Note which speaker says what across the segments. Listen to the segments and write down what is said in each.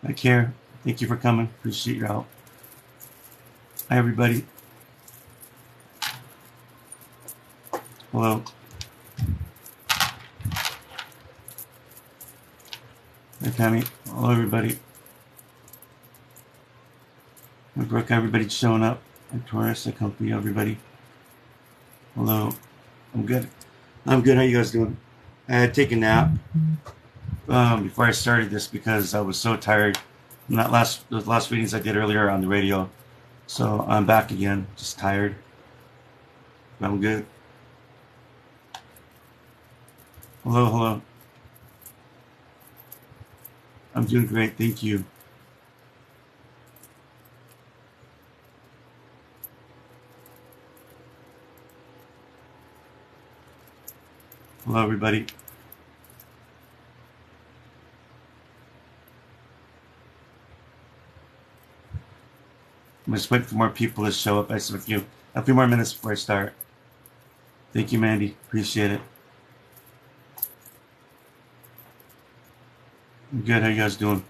Speaker 1: I care. Thank you for coming. Appreciate your help. Hi, everybody. Hello. Hi, Tammy. Hello, everybody. Hi, Brooke. Everybody's showing up. Hi, Taurus. I come for you, everybody. Hello. I'm good. I'm good. How you guys doing? I had to take a nap before I started this because I was so tired from those last readings I did earlier on the radio. So I'm back again, just tired. But I'm good. Hello, hello. I'm doing great. Thank you. Hello, everybody. I'm just waiting for more people to show up. I just have a few more minutes before I start. Thank you, Mandy. Appreciate it. I'm good. How you guys doing?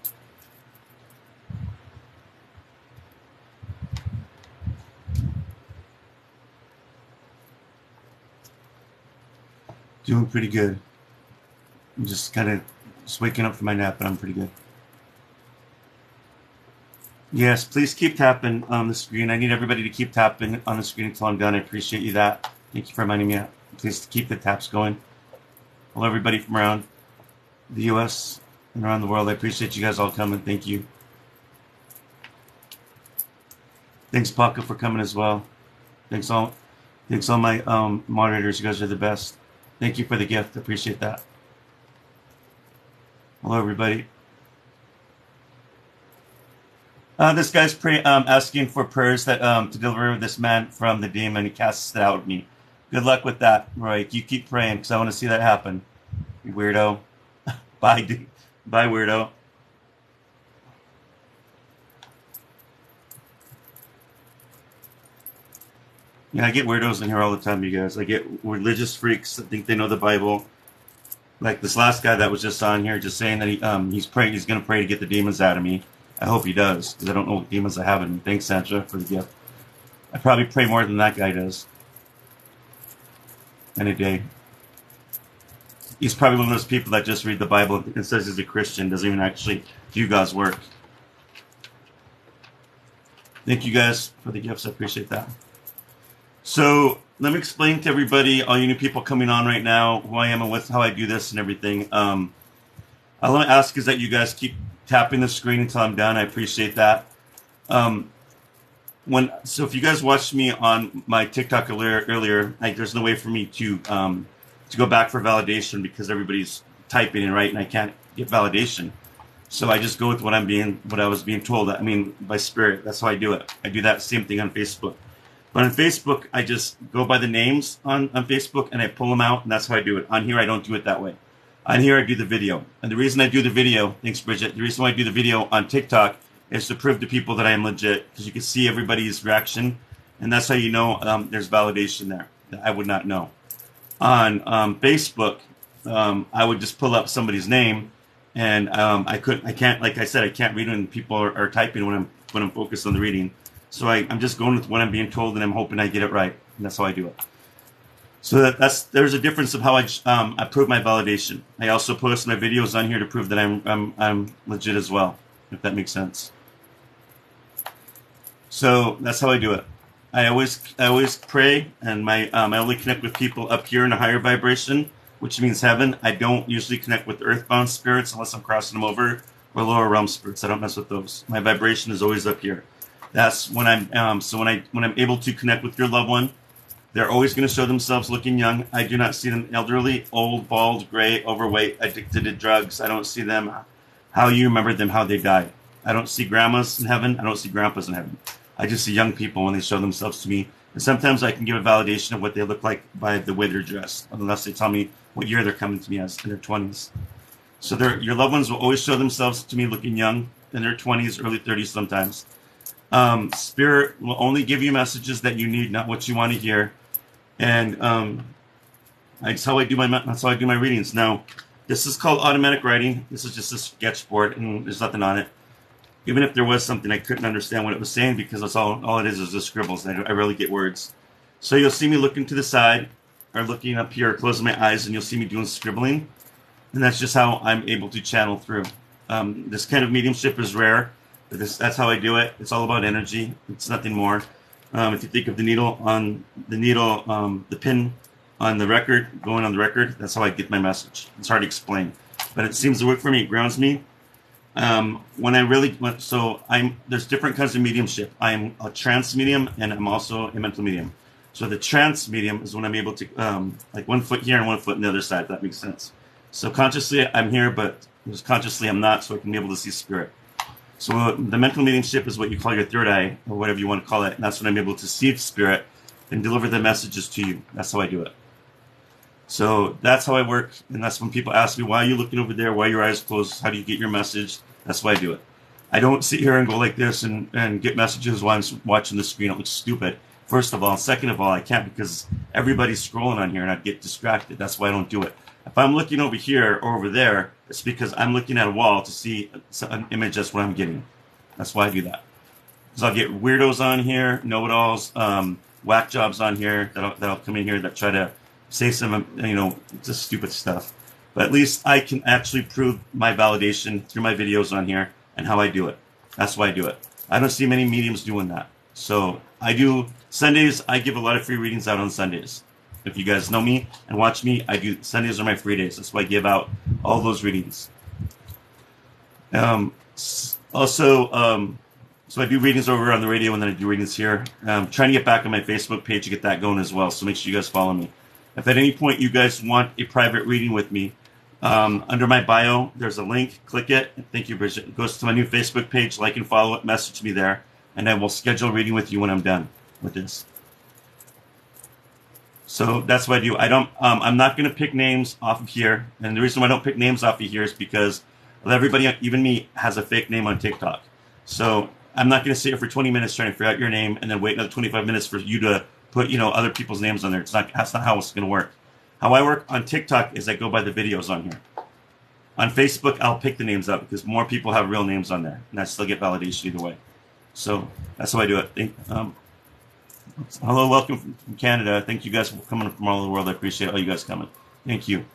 Speaker 1: Doing pretty good. I'm just just waking up from my nap, but I'm pretty good. Yes, please keep tapping on the screen. I need everybody to keep tapping on the screen until I'm done. I appreciate you that. Thank you for reminding me. Please keep the taps going. Hello, everybody from around the U.S. and around the world. I appreciate you guys all coming. Thank you. Thanks, Paco, for coming as well. Thanks all my moderators. You guys are the best. Thank you for the gift. I appreciate that. Hello, everybody. This guy's asking for prayers that to deliver this man from the demon. He casts it out at me. Good luck with that, Roy. You keep praying because I want to see that happen. You weirdo. Bye, bye, weirdo. Yeah, I get weirdos in here all the time, you guys. I get religious freaks that think they know the Bible. Like this last guy that was just on here, just saying that he's praying, he's gonna pray to get the demons out of me. I hope he does, because I don't know what demons I have in me. Thanks, Sandra, for the gift. I probably pray more than that guy does. Any day. He's probably one of those people that just read the Bible and says he's a Christian, doesn't even actually do God's work. Thank you guys for the gifts. I appreciate that. So let me explain to everybody, all you new people coming on right now, who I am and how I do this and everything. All I want to ask is that you guys keep tapping the screen until I'm done. I appreciate that. So if you guys watched me on my TikTok earlier, there's no way for me to go back for validation because everybody's typing and right, and I can't get validation. So I just go with what I was being told. I mean, by spirit. That's how I do it. I do that same thing on Facebook. But on Facebook, I just go by the names on Facebook and I pull them out, and that's how I do it. On here, I don't do it that way. On here, I do the video. And the reason I do the video, thanks, Bridget, the reason why I do the video on TikTok is to prove to people that I am legit, because you can see everybody's reaction, and that's how you know there's validation there that I would not know. On Facebook, I would just pull up somebody's name, and I can't, like I said, I can't read when people are typing when I'm focused on the reading. So I'm just going with what I'm being told, and I'm hoping I get it right, and that's how I do it. So there's a difference of how I prove my validation. I also post my videos on here to prove that I'm legit as well, if that makes sense. So that's how I do it. I always pray, and I only connect with people up here in a higher vibration, which means heaven. I don't usually connect with earthbound spirits unless I'm crossing them over, or lower realm spirits. I don't mess with those. My vibration is always up here. That's when I'm when I'm able to connect with your loved one. They're always going to show themselves looking young. I do not see them elderly, old, bald, gray, overweight, addicted to drugs. I don't see them how you remember them, how they died. I don't see grandmas in heaven. I don't see grandpas in heaven. I just see young people when they show themselves to me. And sometimes I can give a validation of what they look like by the way they're dressed, unless they tell me what year they're coming to me as in their 20s. So your loved ones will always show themselves to me looking young in their 20s, early 30s sometimes. Spirit will only give you messages that you need, not what you want to hear. And that's how I do my readings. Now, this is called automatic writing. This is just a sketchboard, and there's nothing on it. Even if there was something, I couldn't understand what it was saying because that's all it is just scribbles. I rarely get words. So you'll see me looking to the side or looking up here, closing my eyes, and you'll see me doing scribbling. And that's just how I'm able to channel through. This kind of mediumship is rare, but that's how I do it. It's all about energy. It's nothing more. If you think of the needle on the needle, the pin on the record, going on the record, that's how I get my message. It's hard to explain, but it seems to work for me. It grounds me. When I really, so there's different kinds of mediumship. I'm a trance medium and I'm also a mental medium. So the trance medium is when I'm able to, like 1 foot here and 1 foot on the other side, if that makes sense. So consciously I'm here, but just consciously I'm not, so I can be able to see spirit. So the mental mediumship is what you call your third eye, or whatever you want to call it. And that's when I'm able to see spirit and deliver the messages to you. That's how I do it. So that's how I work. And that's when people ask me, why are you looking over there? Why are your eyes closed? How do you get your message? That's why I do it. I don't sit here and go like this and get messages while I'm watching the screen. It looks stupid. First of all. Second of all, I can't because everybody's scrolling on here and I'd get distracted. That's why I don't do it. If I'm looking over here or over there, it's because I'm looking at a wall to see an image. That's what I'm getting. That's why I do that. Because I'll get weirdos on here, know-it-alls, whack jobs on here that'll come in here that try to say some, just stupid stuff. But at least I can actually prove my validation through my videos on here and how I do it. That's why I do it. I don't see many mediums doing that. So I do Sundays. I give a lot of free readings out on Sundays. If you guys know me and watch me, I do Sundays are my free days. That's why I give out all those readings. So I do readings over on the radio and then I do readings here. Trying to get back on my Facebook page to get that going as well. So make sure you guys follow me. If at any point you guys want a private reading with me, under my bio, there's a link. Click it. Thank you, Bridget. It goes to my new Facebook page. Like and follow it. Message me there. And I will schedule a reading with you when I'm done with this. So that's what I do. I'm not going to pick names off of here. And the reason why I don't pick names off of here is because everybody, even me, has a fake name on TikTok. So I'm not going to sit here for 20 minutes trying to figure out your name and then wait another 25 minutes for you to put, other people's names on there. That's not how it's going to work. How I work on TikTok is I go by the videos on here. On Facebook, I'll pick the names up because more people have real names on there. And I still get validation either way. So that's how I do it. Hello, welcome from Canada. Thank you guys for coming from all over the world. I appreciate all you guys coming. Thank you.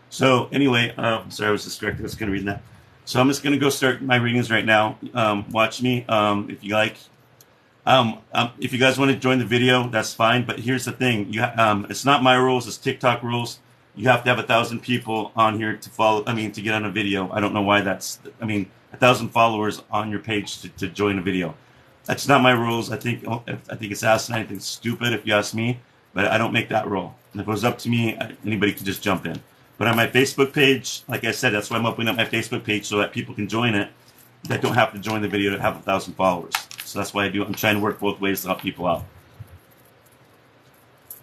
Speaker 1: So anyway, sorry, I was distracted. I was going to read that. So I'm just going to go start my readings right now. Watch me if you like. If you guys want to join the video, that's fine. But here's the thing: it's not my rules; it's TikTok rules. You have to have 1,000 people on here to follow. To get on a video. I don't know why that's. 1,000 followers on your page to join a video. That's not my rules. I think it's asinine. I think it's stupid if you ask me. But I don't make that rule. And if it was up to me, anybody could just jump in. But on my Facebook page, like I said, that's why I'm opening up my Facebook page so that people can join it that don't have to join the video to have 1,000 followers. So that's why I'm trying to work both ways to help people out.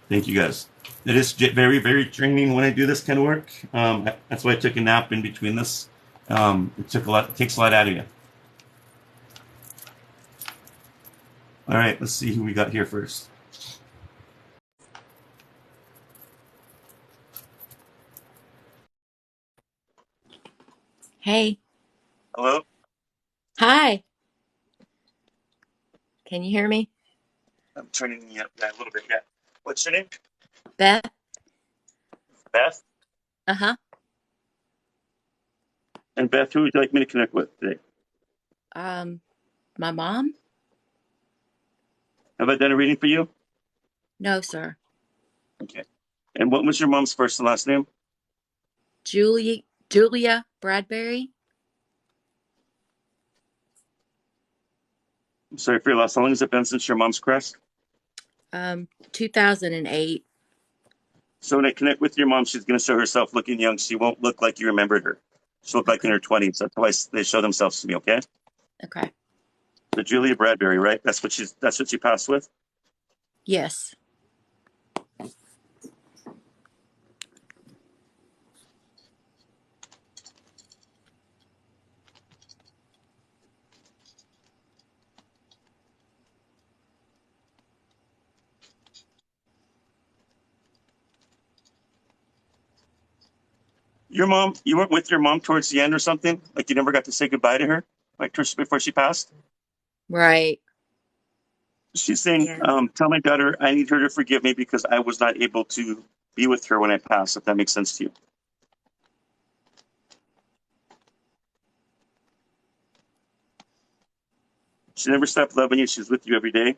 Speaker 1: Thank you guys. It is very, very draining when I do this kind of work. That's why I took a nap in between this. It takes a lot out of you. All right, let's see who we got here first.
Speaker 2: Hey.
Speaker 1: Hello?
Speaker 2: Hi. Can you hear me?
Speaker 1: I'm turning you up a little bit, yeah. What's your name?
Speaker 2: Beth?
Speaker 1: Beth?
Speaker 2: Uh-huh.
Speaker 1: And Beth, who would you like me to connect with today?
Speaker 2: My mom?
Speaker 1: Have I done a reading for you?
Speaker 2: No, sir.
Speaker 1: Okay. And what was your mom's first and last name?
Speaker 2: Julia Bradbury?
Speaker 1: I'm sorry for your loss. How long has it been since your mom's crossed?
Speaker 2: 2008.
Speaker 1: So when I connect with your mom, she's going to show herself looking young. She won't look like you remembered her. She'll look like in
Speaker 2: Okay.
Speaker 1: her 20s. That's why they show themselves to me, okay?
Speaker 2: Okay.
Speaker 1: So Julia Bradbury, right? That's what she passed with?
Speaker 2: Yes.
Speaker 1: Your mom, you weren't with your mom towards the end or something? Like you never got to say goodbye to her, like just before she passed?
Speaker 2: Right.
Speaker 1: She's saying,
Speaker 2: Yeah.
Speaker 1: tell my daughter I need her to forgive me because I was not able to be with her when I passed, if that makes sense to you. She never stopped loving you. She's with you every day.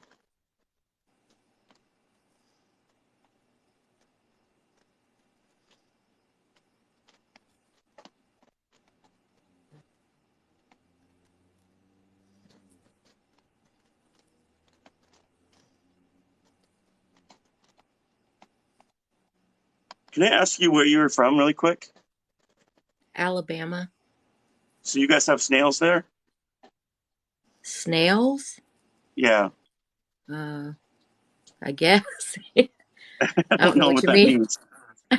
Speaker 1: Can I ask you where you were from really quick?
Speaker 2: Alabama.
Speaker 1: So you guys have snails there?
Speaker 2: Snails?
Speaker 1: Yeah.
Speaker 2: Uh, I guess. I
Speaker 1: I don't
Speaker 2: don't know
Speaker 1: know
Speaker 2: what
Speaker 1: what
Speaker 2: you
Speaker 1: that
Speaker 2: mean.
Speaker 1: means.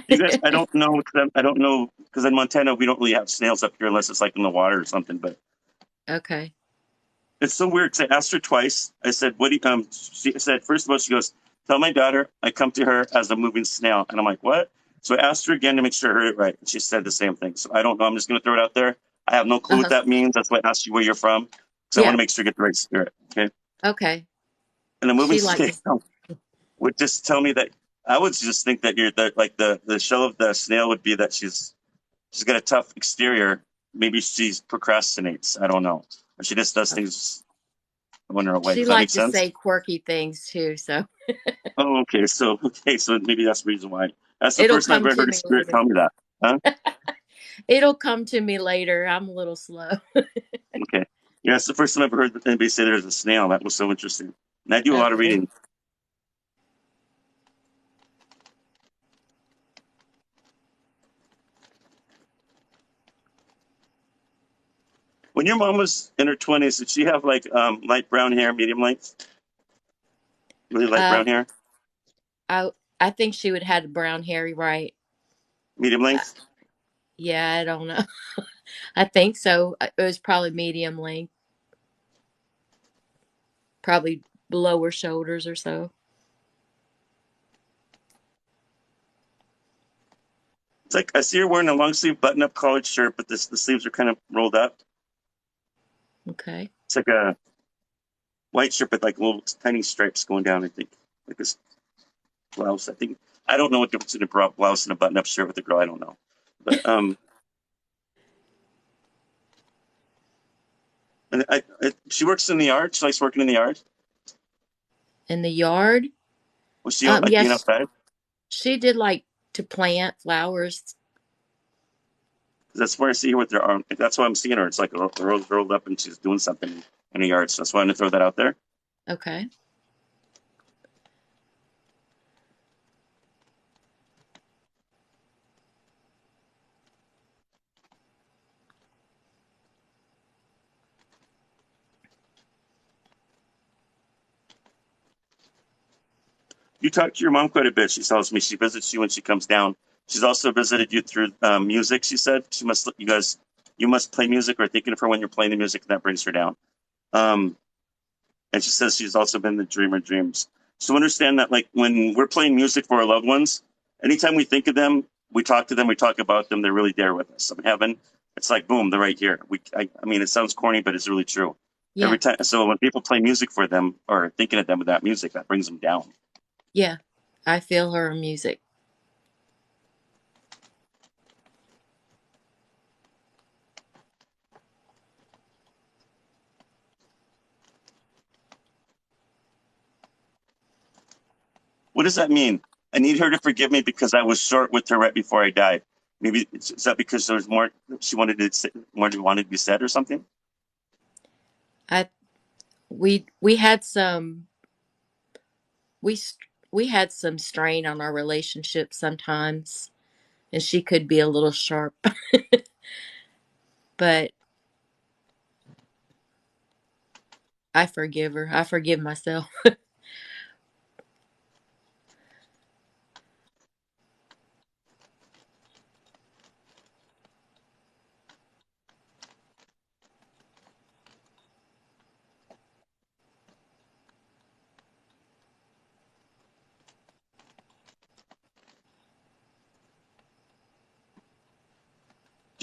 Speaker 1: You guys, I don't know. I don't know because in Montana we don't really have snails up here unless it's like in the water or something. But
Speaker 2: Okay.
Speaker 1: it's so weird because I asked her twice. I said, "What do you?" She said, first of all, she goes, "Tell my daughter I come to her as a moving snail," and I'm like, "What?" So I asked her again to make sure I heard it right, and she said the same thing. So I don't know. I'm just going to throw it out there. I have no clue what
Speaker 2: Uh-huh.
Speaker 1: that means. That's why I asked you where you're from because I want
Speaker 2: Yeah.
Speaker 1: to make sure you get the right spirit. Okay.
Speaker 2: Okay.
Speaker 1: And the moving
Speaker 2: She liked
Speaker 1: snail
Speaker 2: to.
Speaker 1: would just tell me that I would just think that you're the shell of the snail would be that she's got a tough exterior. Maybe she procrastinates. I don't know. Or she just does things in her way.
Speaker 2: She
Speaker 1: Does that make
Speaker 2: liked to
Speaker 1: sense?
Speaker 2: say quirky things too, so
Speaker 1: Oh, okay. So maybe that's the reason why. That's the
Speaker 2: it'll
Speaker 1: first time I've
Speaker 2: come
Speaker 1: ever
Speaker 2: to
Speaker 1: heard a
Speaker 2: me
Speaker 1: spirit
Speaker 2: later.
Speaker 1: tell me that. Huh?
Speaker 2: It'll come to me later. I'm a little slow.
Speaker 1: Okay. Yeah, it's the first time I've ever heard anybody say there's a snail. That was so interesting. And I do a lot of
Speaker 2: Okay.
Speaker 1: reading. When your mom was in her 20s, did she have like light brown hair, medium length, really light
Speaker 2: Uh,
Speaker 1: brown hair,
Speaker 2: I I think she would have brown hair, right?
Speaker 1: medium
Speaker 2: Uh,
Speaker 1: length?
Speaker 2: yeah, I don't know. I think so. It was probably medium length, probably below her shoulders or so.
Speaker 1: It's like I see her wearing a long sleeve button up collared shirt, but the sleeves are kind of rolled up.
Speaker 2: Okay.
Speaker 1: It's like a white shirt with like little tiny stripes going down. I think like this blouse. I think I don't know what difference in a blouse and a button up shirt with a girl. I don't know, but and she works in the yard. She likes working in the yard.
Speaker 2: In the yard?
Speaker 1: Was she like being
Speaker 2: Yes,
Speaker 1: outside?
Speaker 2: she did like to plant flowers.
Speaker 1: That's where I see her with her arm. That's why I'm seeing her. It's like rolled up and she's doing something in the yard. So that's why I'm gonna throw that out there.
Speaker 2: Okay.
Speaker 1: You talk to your mom quite a bit. She tells me she visits you when she comes down. She's also visited you through music. She said you must play music or thinking of her when you're playing the music, and that brings her down. Um, and she says she's also been the dreamer dreams. So understand that, like when we're playing music for our loved ones, anytime we think of them, we talk to them, we talk about them. They're really there with us. In heaven, it's like boom, they're right here. I mean, it sounds corny, but it's really true. Every
Speaker 2: Yeah.
Speaker 1: time, so when people play music for them or thinking of them with that music, that brings them down.
Speaker 2: Yeah. I feel her music.
Speaker 1: What does that mean? I need her to forgive me because I was short with her right before I died. Maybe is that because there was more she wanted to say, more wanted to be said or something?
Speaker 2: I we had some we st- we had some strain on our relationship sometimes, and she could be a little sharp. But I forgive her. I forgive myself.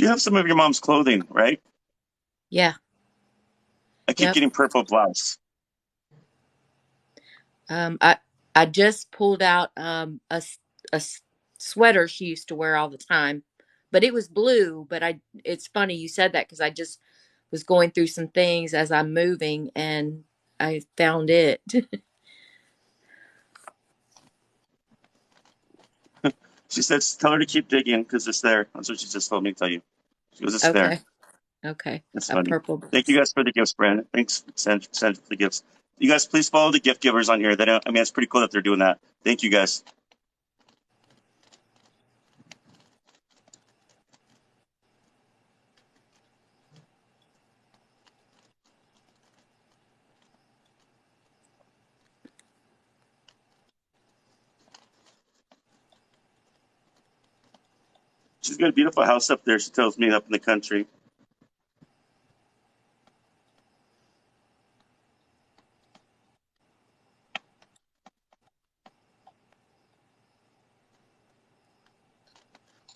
Speaker 1: You have some of your mom's clothing, right?
Speaker 2: Yeah.
Speaker 1: I keep
Speaker 2: Yep.
Speaker 1: getting purple blouse.
Speaker 2: I just pulled out sweater she used to wear all the time, but it was blue. But it's funny you said that because I just was going through some things as I'm moving and I found it.
Speaker 1: She says, tell her to keep digging because it's there. That's what she just told me to tell you. She goes, it's there.
Speaker 2: Okay. Okay.
Speaker 1: That's
Speaker 2: A
Speaker 1: funny.
Speaker 2: purple
Speaker 1: Thank you
Speaker 2: blouse.
Speaker 1: guys for the gifts, Brandon. Thanks. Send the gifts. You guys, please follow the gift givers on here. I mean, it's pretty cool that they're doing that. Thank you guys. She's got a beautiful house up there. She tells me up in the country.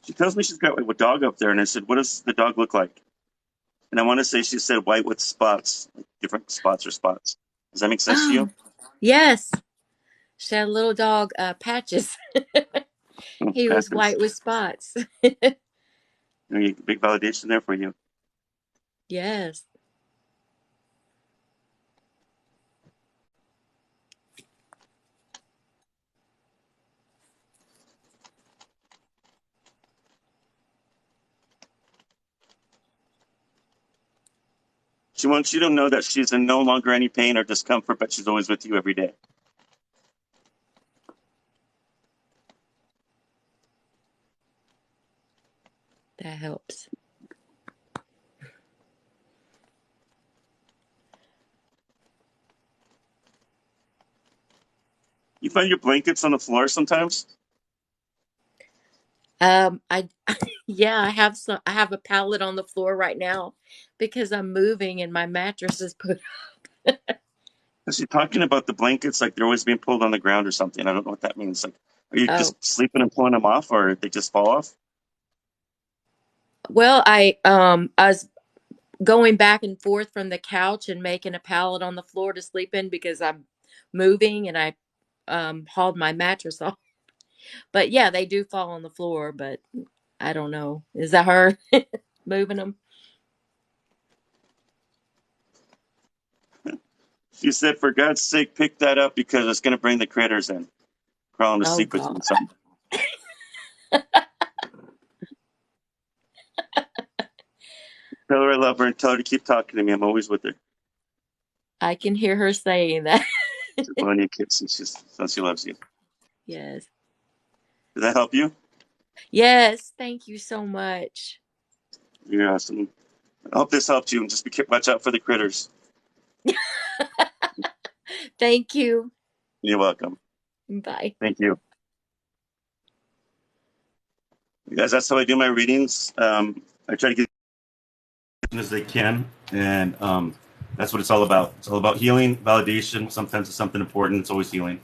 Speaker 1: She tells me she's got a dog up there, and I said, "What does the dog look like?" And I want to say she said white with spots, like different spots or spots. Does that make sense to
Speaker 2: Oh,
Speaker 1: you?
Speaker 2: yes. She had a little dog, Patches. He was
Speaker 1: Patches.
Speaker 2: white with spots.
Speaker 1: Big validation there for you.
Speaker 2: Yes.
Speaker 1: She wants you to know that she's in no longer any pain or discomfort, but she's always with you every day.
Speaker 2: That helps.
Speaker 1: You find your blankets on the floor sometimes?
Speaker 2: I yeah, I have a pallet on the floor right now because I'm moving and my mattress is put.
Speaker 1: Is she talking about the blankets like they're always being pulled on the ground or something? I don't know what that means. Like, are you
Speaker 2: Oh,
Speaker 1: just sleeping and pulling them off, or they just fall off?
Speaker 2: well, I was going back and forth from the couch and making a pallet on the floor to sleep in because I'm moving and I hauled my mattress off. But yeah, they do fall on the floor, but I don't know. Is that her moving them?
Speaker 1: She said, "For God's sake, pick that up because it's going to bring the critters in, crawling to
Speaker 2: Oh
Speaker 1: sleep with you
Speaker 2: God.
Speaker 1: and something." Tell her I love her and tell her to keep talking to me. I'm always with her.
Speaker 2: I can hear her saying that.
Speaker 1: She's blowing you a kiss and she loves you.
Speaker 2: Yes.
Speaker 1: Did that help you?
Speaker 2: Yes, thank you so much.
Speaker 1: You're awesome. I hope this helped you and just watch out for the critters.
Speaker 2: Thank you.
Speaker 1: You're welcome.
Speaker 2: Bye.
Speaker 1: Thank you. You guys, that's how I do my readings. I try to get as they can, and that's what it's all about. It's all about healing, validation. Sometimes it's something important. It's always healing.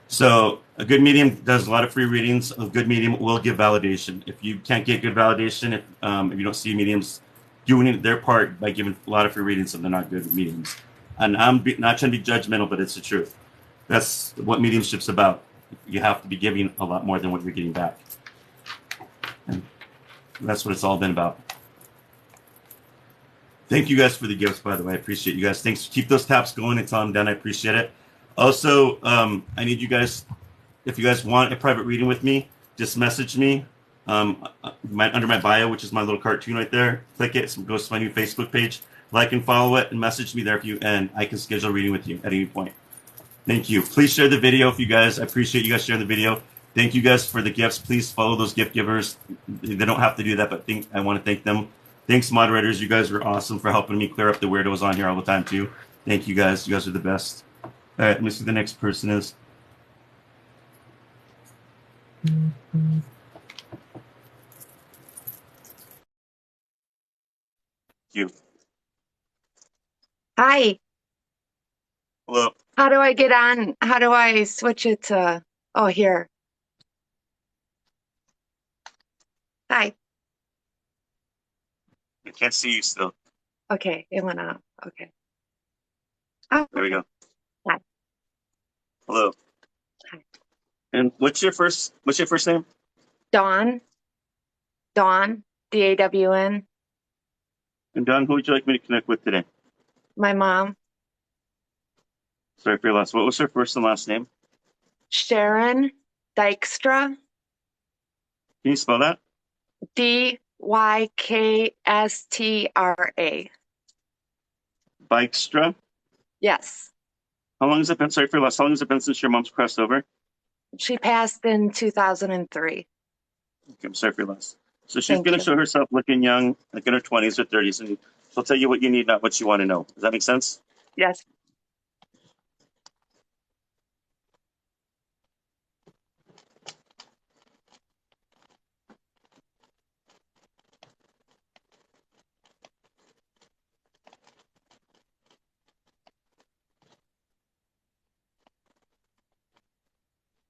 Speaker 1: So a good medium does a lot of free readings. A good medium will give validation. If you can't get good validation, if you don't see mediums doing their part by giving a lot of free readings, then they're not good mediums. And not trying to be judgmental, but it's the truth. That's what mediumship's about. You have to be giving a lot more than what you're getting back. And that's what it's all been about. Thank you guys for the gifts, by the way. I appreciate you guys. Thanks. Keep those taps going until I'm done. I appreciate it. Also, I need you guys, if you guys want a private reading with me, just message me under my bio, which is my little cartoon right there. Click it. So it goes to my new Facebook page. Like and follow it and message me there and I can schedule a reading with you at any point. Thank you. Please share the video if you guys. I appreciate you guys sharing the video. Thank you guys for the gifts. Please follow those gift givers. They don't have to do that, but I want to thank them. Thanks, moderators. You guys were awesome for helping me clear up the weirdos on here all the time, too. Thank you, guys. You guys are the best. All right, let me see who the next person is. You.
Speaker 3: Hi.
Speaker 1: Hello.
Speaker 3: How do I get on? How do I switch it to? Oh, here. Hi.
Speaker 1: I can't see you still.
Speaker 3: Okay, it went up. Okay. Oh,
Speaker 1: There we
Speaker 3: okay.
Speaker 1: go.
Speaker 3: Hi.
Speaker 1: Hello.
Speaker 3: Hi.
Speaker 1: And what's your first name?
Speaker 3: Dawn. Dawn. DAWN.
Speaker 1: And Don, who would you like me to connect with today?
Speaker 3: My mom.
Speaker 1: Sorry for your loss. What was her first and last name?
Speaker 3: Sharon Dykstra.
Speaker 1: Can you spell that?
Speaker 3: DYKSTRA.
Speaker 1: Bikestra.
Speaker 3: Yes.
Speaker 1: How long has it been? Sorry for your loss. How long has it been since your mom's crossed over?
Speaker 3: She passed in 2003.
Speaker 1: Okay, I'm sorry for your loss. So she's
Speaker 3: Thank
Speaker 1: going to
Speaker 3: you.
Speaker 1: show herself looking young, like in her 20s or 30s, and she'll tell you what you need, not what you want to know. Does that make sense?
Speaker 3: Yes.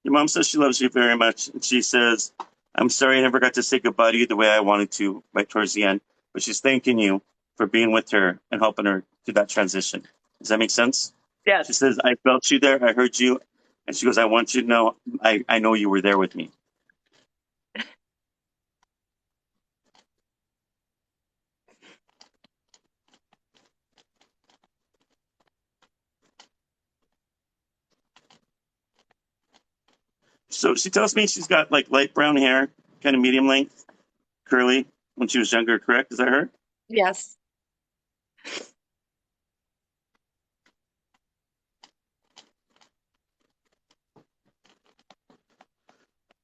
Speaker 1: Your mom says she loves you very much. And she says, I'm sorry I never got to say goodbye to you the way I wanted to right towards the end. But she's thanking you for being with her and helping her through that transition. Does that make sense? She
Speaker 3: Yes.
Speaker 1: says, I felt you there. I heard you. And she goes, I want you to know, I know you were there with me. So she tells me she's got like light brown hair, kind of medium length, curly when she was younger, correct? Is that her?
Speaker 3: Yes.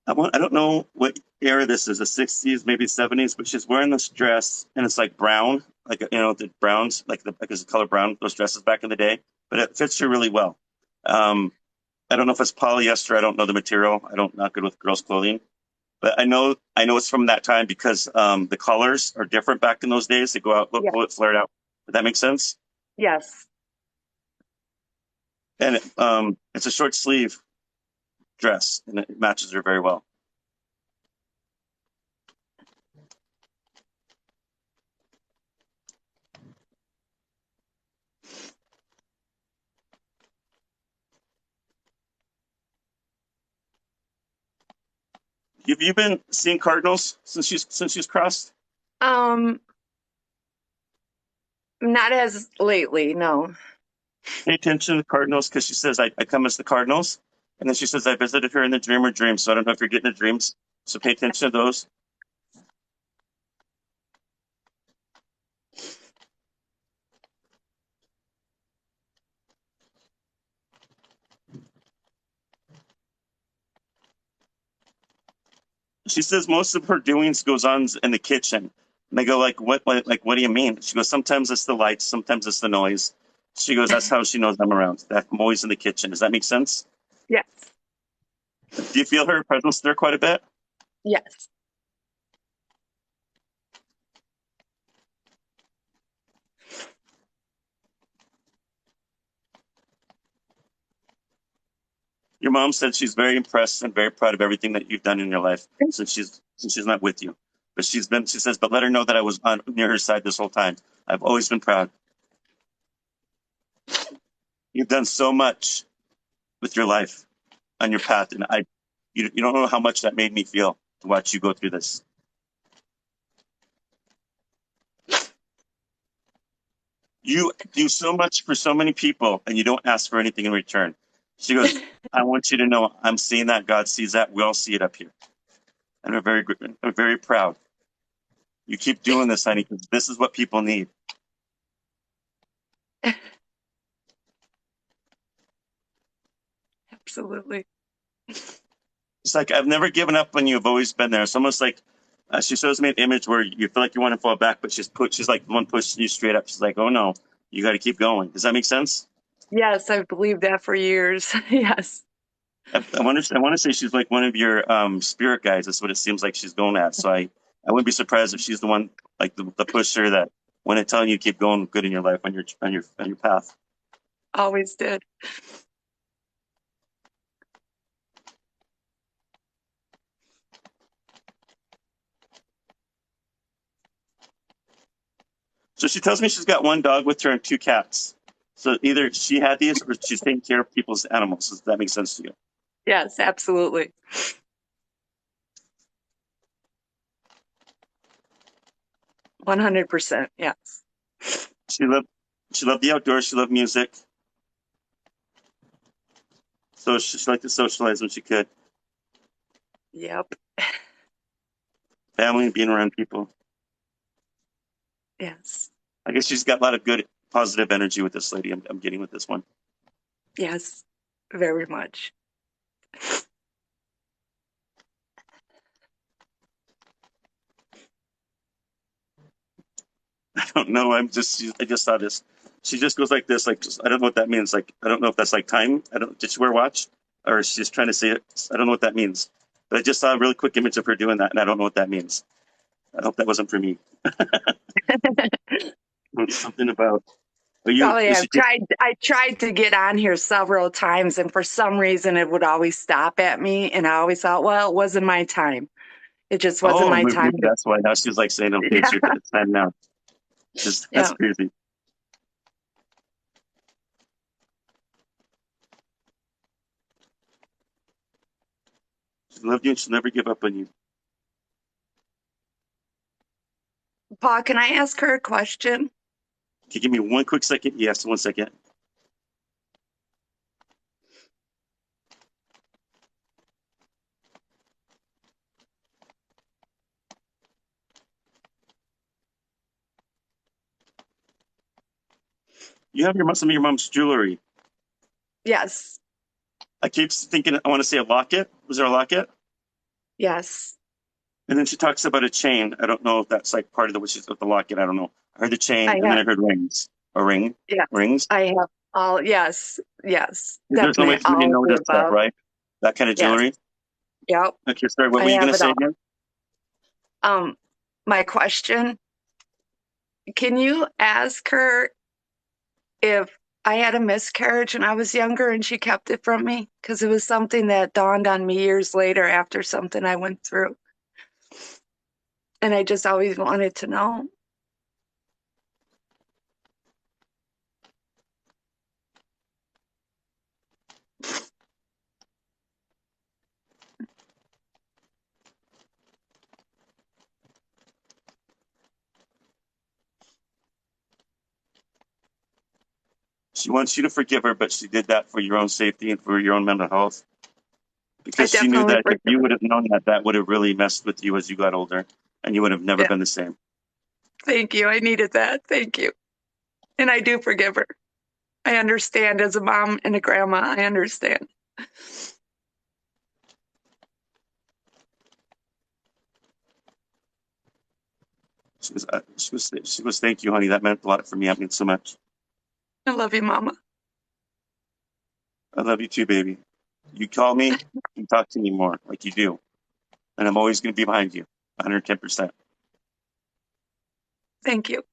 Speaker 1: I don't know what era this is, the 60s, maybe 70s, but she's wearing this dress and it's like brown, like, the browns, like it's the color brown, those dresses back in the day, but it fits her really well. Um, I don't know if it's polyester. I don't know the material. Not good with girls' clothing, but I know it's from that time because the colors are different back in those days. They go out, look,
Speaker 3: Yes.
Speaker 1: flared out. Does that make sense?
Speaker 3: Yes.
Speaker 1: And it's a short sleeve dress and it matches her very well. Have you been seeing cardinals since she's crossed?
Speaker 3: Um, Not as lately, no.
Speaker 1: Pay attention to the cardinals because she says I come as the cardinals, and then she says I visited her in the dream or dream. So I don't know if you're getting the dreams. So pay attention to those. She says most of her doings goes on in the kitchen. And they go what do you mean? She goes, sometimes it's the lights, sometimes it's the noise. She goes, that's how she knows I'm around. That I'm always in the kitchen. Does that make sense?
Speaker 3: Yes.
Speaker 1: Do you feel her presence there quite a bit?
Speaker 3: Yes.
Speaker 1: Your mom said she's very impressed and very proud of everything that you've done in your life since she's not with you. But she says, but let her know that I was near her side this whole time. I've always been proud. You've done so much with your life on your path, and you don't know how much that made me feel to watch you go through this. You do so much for so many people, and you don't ask for anything in return. She goes, I want you to know I'm seeing that. God sees that. We all see it up here. And we're very proud. You keep doing this, honey, because this is what people need.
Speaker 3: Absolutely.
Speaker 1: It's like, I've never given up on you. I've always been there. It's almost like she shows me an image where you feel like you want to fall back, but she's like the one pushing you straight up. She's like, oh no, you got to keep going. Does that make sense?
Speaker 3: Yes, I've believed that for years. Yes.
Speaker 1: I want to say she's like one of your spirit guides. That's what it seems like she's going at. So I wouldn't be surprised if she's the one, like the pusher that when it's telling you keep going good in your life on your path.
Speaker 3: Always did.
Speaker 1: So she tells me she's got one dog with her and two cats. So either she had these or she's taking care of people's animals. Does that make sense to you?
Speaker 3: Yes, absolutely. 100%. Yes.
Speaker 1: She loved the outdoors. She loved music. So she liked to socialize when she could.
Speaker 3: Yep.
Speaker 1: Family and being around people.
Speaker 3: Yes.
Speaker 1: I guess she's got a lot of good, positive energy with this lady. I'm getting with this one.
Speaker 3: Yes. Very much.
Speaker 1: I don't know. I just saw this. She just goes like this. Like, I don't know what that means. Like, I don't know if that's like time. Did she wear a watch? Or she's trying to say it? I don't know what that means. But I just saw a really quick image of her doing that, and I don't know what that means. I hope that wasn't for me. Something about.
Speaker 3: Probably I tried to get on here several times, and for some reason it would always stop at me, and I always thought, well, it wasn't my time. It just wasn't my time.
Speaker 1: Maybe that's why. Now she's like saying, okay, it's time now. That's crazy. She loved you and she'll never give up on you.
Speaker 3: Paul, can I ask her a question?
Speaker 1: Can you give me one quick second? Yes, 1 second. You have some of your mom's jewelry.
Speaker 3: Yes.
Speaker 1: I keep thinking, I want to say a locket. Was there a locket?
Speaker 3: Yes.
Speaker 1: And then she talks about a chain. I don't know if that's like part of the locket. I don't know. I heard the chain and then I heard rings. A ring?
Speaker 3: Yeah.
Speaker 1: Rings?
Speaker 3: I have all, yes.
Speaker 1: There's no way for me to know this stuff, right? That kind of jewelry?
Speaker 3: Yes. Yep.
Speaker 1: Okay, sorry, what were you going to say again?
Speaker 3: My question, can you ask her if I had a miscarriage when I was younger and she kept it from me? Because it was something that dawned on me years later after something I went through. And I just always wanted to know.
Speaker 1: She wants you to forgive her, but she did that for your own safety and for your own mental health. Because she knew that if you would have known that would have really messed with you as you got older, and you would have never been the same.
Speaker 3: Thank you. I needed that. Thank you. And I do forgive her. I understand as a mom and a grandma. I understand.
Speaker 1: She was, thank you, honey. That meant a lot for me. That means so much.
Speaker 3: I love you, Mama.
Speaker 1: I love you too, baby. You call me, you talk to me more like you do. And I'm always going to be behind you, 110%.
Speaker 3: Thank you.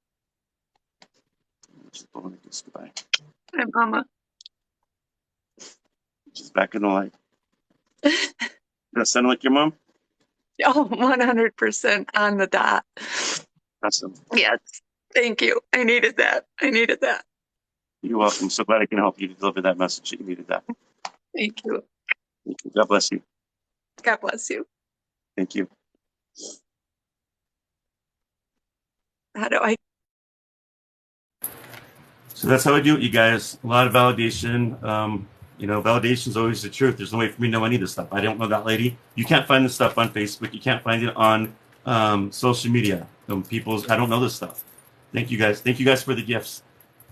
Speaker 1: Just blowing a kiss goodbye.
Speaker 3: Hi, Mama.
Speaker 1: She's back in the light. Does that sound like your mom?
Speaker 3: Oh, 100% on the dot.
Speaker 1: Awesome.
Speaker 3: Yes. Thank you. I needed that.
Speaker 1: You're welcome. So glad I can help you deliver that message. You needed that.
Speaker 3: Thank you.
Speaker 1: God bless you.
Speaker 3: God bless you.
Speaker 1: Thank you.
Speaker 3: How do I?
Speaker 1: So that's how I do it, you guys. A lot of validation. Validation is always the truth. There's no way for me to know any of this stuff. I don't know that lady. You can't find this stuff on Facebook. You can't find it on social media. I don't know this stuff. Thank you guys. Thank you guys for the gifts.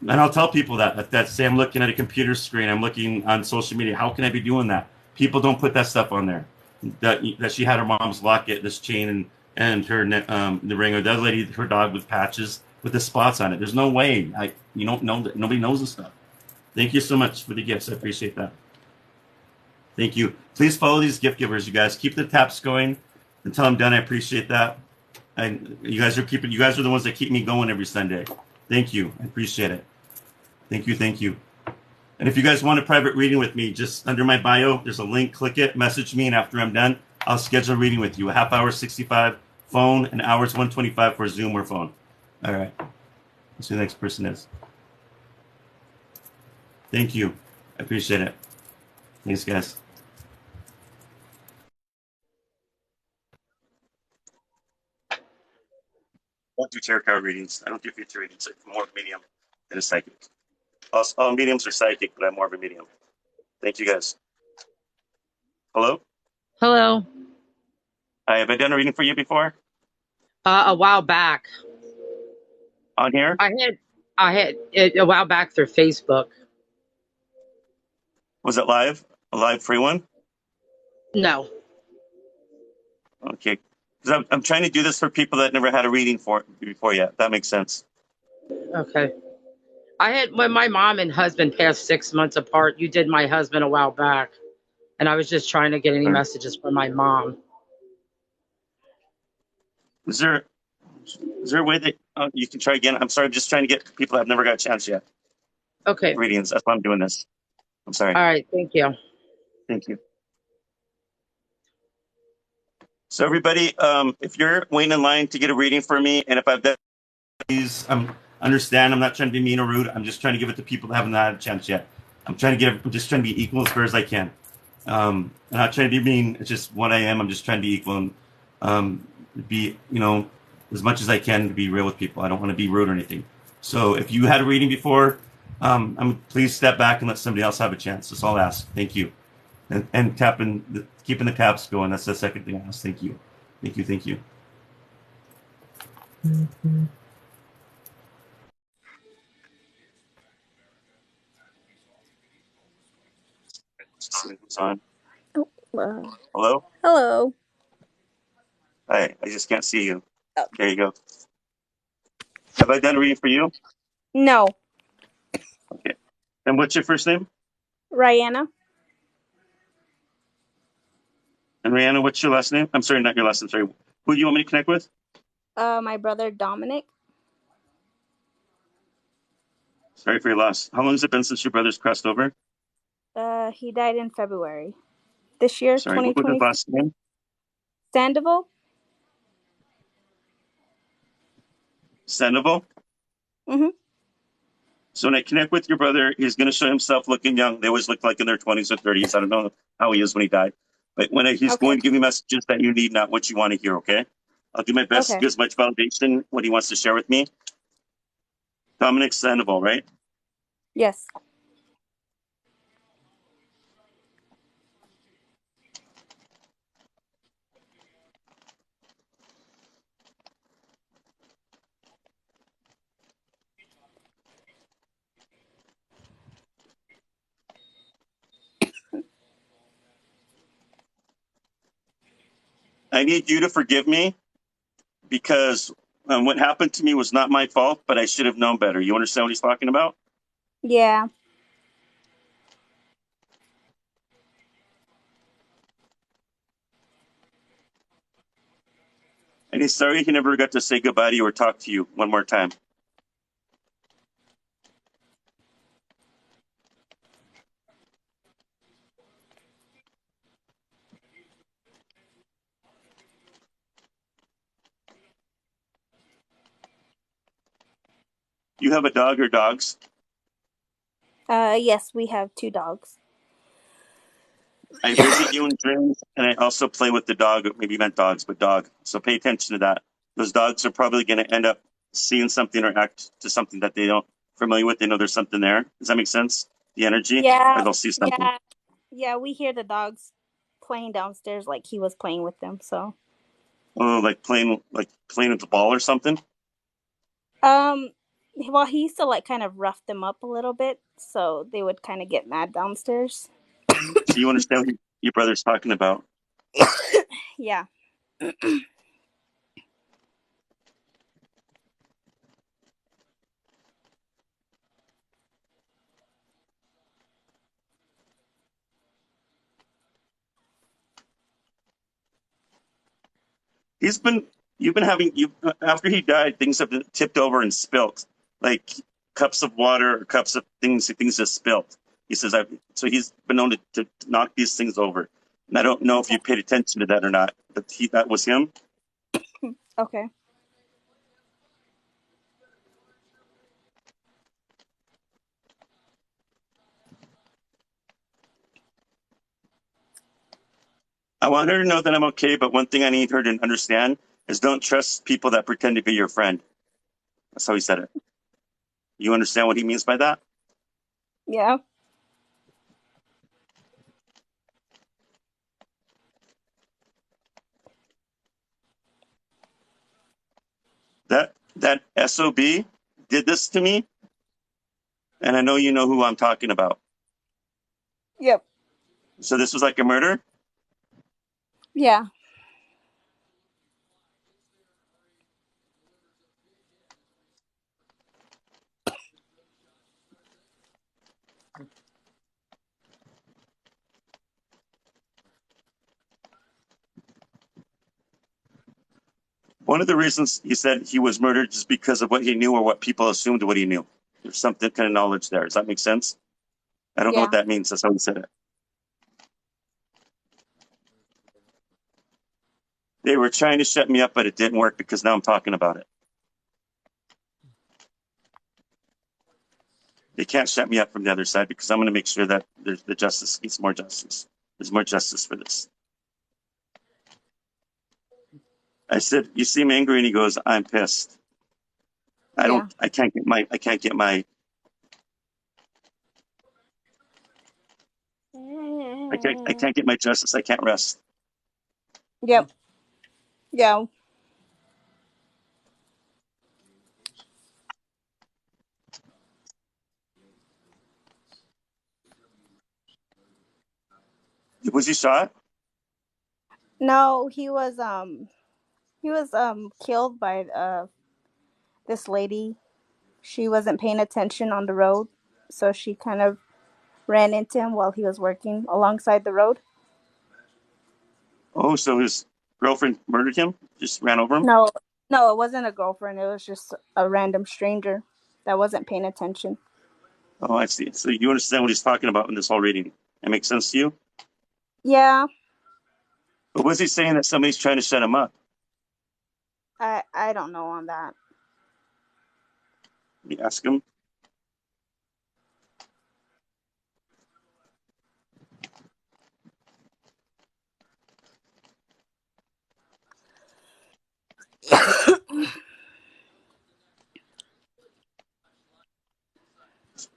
Speaker 1: And I'll tell people that say I'm looking at a computer screen, I'm looking on social media. How can I be doing that? People don't put that stuff on there. That she had her mom's locket, this chain, and her the ring, or the other lady, her dog with patches with the spots on it. There's no way. You don't know that. Nobody knows this stuff. Thank you so much for the gifts. I appreciate that. Thank you. Please follow these gift givers, you guys. Keep the taps going until I'm done. I appreciate that. And you guys are the ones that keep me going every Sunday. Thank you. I appreciate it. Thank you. And if you guys want a private reading with me, just under my bio, there's a link. Click it, message me, and after I'm done, I'll schedule a reading with you. A half hour, 65, phone, an hour's 125 for Zoom or phone. All right. Let's see who the next person is. Thank you. I appreciate it. Thanks, guys. I don't do tarot card readings. I don't do future readings. I'm more of a medium than a psychic. All mediums are psychic, but I'm more of a medium. Thank you, guys. Hello?
Speaker 4: Hello.
Speaker 1: Have I done a reading for you before?
Speaker 4: A while back.
Speaker 1: On here?
Speaker 4: I had it a while back through Facebook.
Speaker 1: Was it live? A live free one?
Speaker 4: No.
Speaker 1: Okay. Because I'm trying to do this for people that never had a reading before yet. That makes sense.
Speaker 4: Okay. I had when my mom and husband passed 6 months apart. You did my husband a while back, and I was just trying to get any messages from my mom.
Speaker 1: Is there a way that you can try again? I'm sorry, I'm just trying to get people that have never got a chance yet.
Speaker 4: Okay.
Speaker 1: Readings. That's why I'm doing this. I'm sorry.
Speaker 4: All right. Thank you.
Speaker 1: Thank you. So everybody, if you're waiting in line to get a reading for me, and if I've done, please understand. I'm not trying to be mean or rude. I'm just trying to give it to people that haven't had a chance yet. I'm just trying to be equal as fair as I can. I'm not trying to be mean. It's just what I am. I'm just trying to be equal and be, as much as I can to be real with people. I don't want to be rude or anything. So if you had a reading before, please step back and let somebody else have a chance. That's all I ask. Thank you. And keeping the taps going. That's the second thing I ask. Thank you. Thank you. Thank you. Mm-hmm. Who's on?
Speaker 5: Oh,
Speaker 1: hello?
Speaker 5: Hello.
Speaker 1: Hi, I just can't see you.
Speaker 5: Oh.
Speaker 1: There you go. Have I done a reading for you?
Speaker 5: No.
Speaker 1: Okay. And what's your first name?
Speaker 5: Rihanna.
Speaker 1: And Rihanna, what's your last name? I'm sorry, not your last name. Sorry. Who do you want me to connect with?
Speaker 5: My brother Dominic.
Speaker 1: Sorry for your loss. How long has it been since your brother's crossed over?
Speaker 5: He died in February this year.
Speaker 1: Sorry, what was his last name?
Speaker 5: Sandoval.
Speaker 1: Sandoval?
Speaker 5: Mm-hmm.
Speaker 1: So when I connect with your brother, he's going to show himself looking young. They always look like in their 20s or 30s. I don't know how he is when he died. But he's going to give you messages that you need, not what you want to hear, okay? I'll do my best to get as much validation what he wants to share with me. Dominic Sandoval, right?
Speaker 5: Yes.
Speaker 1: I need you to forgive me because what happened to me was not my fault, but I should have known better. You understand what he's talking about?
Speaker 5: Yeah.
Speaker 1: And he's sorry he never got to say goodbye to you or talk to you one more time. You have a dog or dogs?
Speaker 5: Yes, we have 2 dogs.
Speaker 1: I visit you in dreams, and I also play with the dog. Maybe you meant dogs, but dog. So pay attention to that. Those dogs are probably going to end up seeing something or act to something that they don't familiar with. They know there's something there. Does that make sense? The energy?
Speaker 5: Yeah.
Speaker 1: Or they'll see something.
Speaker 5: Yeah, we hear the dogs playing downstairs like he was playing with them, so.
Speaker 1: Oh, like playing with the ball or something?
Speaker 5: Well, he used to kind of rough them up a little bit, so they would kind of get mad downstairs.
Speaker 1: So you understand what your brother's talking about?
Speaker 5: Yeah.
Speaker 1: After he died, things have been tipped over and spilt, like cups of water or cups of things just spilt. He says, so he's been known to knock these things over. And I don't know if you paid attention to that or not, but that was him.
Speaker 5: Okay.
Speaker 1: want her to know that I'm okay, but one thing I need her to understand is don't trust people that pretend to be your friend. That's how he said it. You understand what he means by that?
Speaker 5: Yeah.
Speaker 1: That SOB did this to me, and I know you know who I'm talking about.
Speaker 5: Yep.
Speaker 1: So this was like a murder?
Speaker 5: Yeah.
Speaker 1: One of the reasons he said he was murdered is because of what he knew or what people assumed what he knew. There's something kind of knowledge there. Does that make sense? I don't know what
Speaker 5: Yeah.
Speaker 1: that means. That's how he said it. They were trying to shut me up, but it didn't work because now I'm talking about it. They can't shut me up from the other side because I'm going to make sure that there's the justice gets more justice. There's more justice for this. I said, "You seem angry," and he goes, "I'm pissed.
Speaker 5: Yeah.
Speaker 1: I can't get my
Speaker 5: Yep.
Speaker 1: I can't get my justice. I can't rest."
Speaker 5: Yeah.
Speaker 1: Was he shot?
Speaker 5: No, he was killed by this lady. She wasn't paying attention on the road, so she kind of ran into him while he was working alongside the road.
Speaker 1: Oh, so his girlfriend murdered him? Just ran over him?
Speaker 5: No, no, it wasn't a girlfriend. It was just a random stranger that wasn't paying attention.
Speaker 1: Oh, I see. So you understand what he's talking about in this whole reading. That makes sense to you?
Speaker 5: Yeah,
Speaker 1: But was he saying that somebody's trying to shut him up?
Speaker 5: I don't know on that.
Speaker 1: Let me ask him.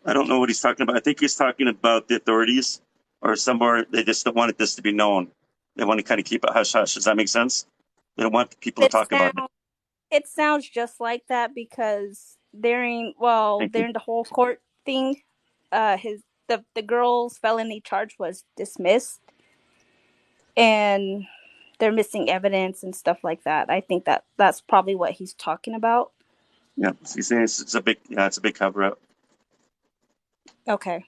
Speaker 1: I don't know what he's talking about. I think he's talking about the authorities or somewhere. They just don't want this to be known. They want to kind of keep it hush hush. Does that make sense? They don't want people to
Speaker 5: It
Speaker 1: talk about it.
Speaker 5: sounds it sounds just like that because
Speaker 1: Thank you.
Speaker 5: during the whole court thing, his the girl's felony charge was dismissed, and they're missing evidence and stuff like that. I think that's probably what he's talking about.
Speaker 1: Yeah, he's saying it's a big, yeah, it's a big cover up.
Speaker 5: Okay.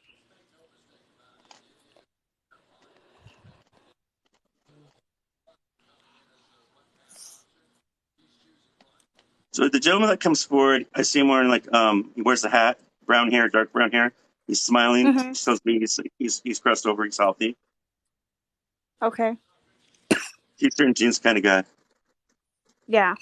Speaker 1: So the gentleman that comes forward, I see him wearing like he wears a hat, brown hair, dark brown hair. He's smiling.
Speaker 5: Mhm.
Speaker 1: Shows me he's crossed over. He's healthy.
Speaker 5: Okay.
Speaker 1: T-shirt and jeans kind of guy.
Speaker 5: Yeah.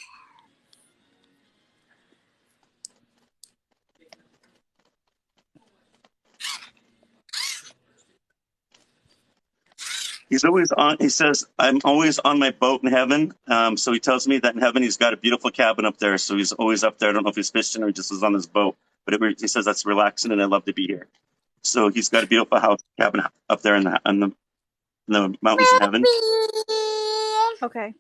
Speaker 1: He's always on. He says, "I'm always on my boat in heaven." So he tells me that in heaven he's got a beautiful cabin up there. So he's always up there. I don't know if he's fishing or just is on his boat, but he says that's relaxing and I love to be here. So he's got a beautiful house cabin up there in the mountains in heaven.
Speaker 5: Okay.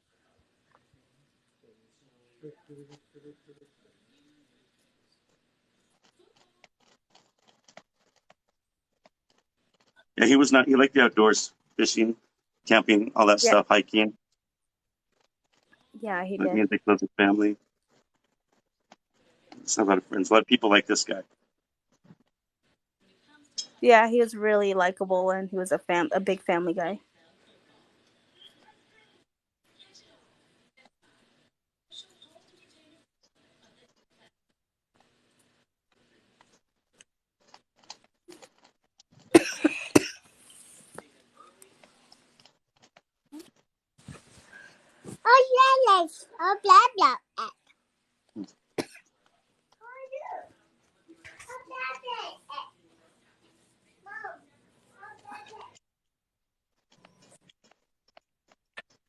Speaker 1: Yeah, he was not. He liked the outdoors, fishing, camping, all that
Speaker 5: Yeah.
Speaker 1: stuff, hiking,
Speaker 5: Yeah, he
Speaker 1: like
Speaker 5: did.
Speaker 1: music, loves his family. He's a lot of friends. A lot of people like this guy.
Speaker 5: Yeah, he was really likable and he was a big family guy.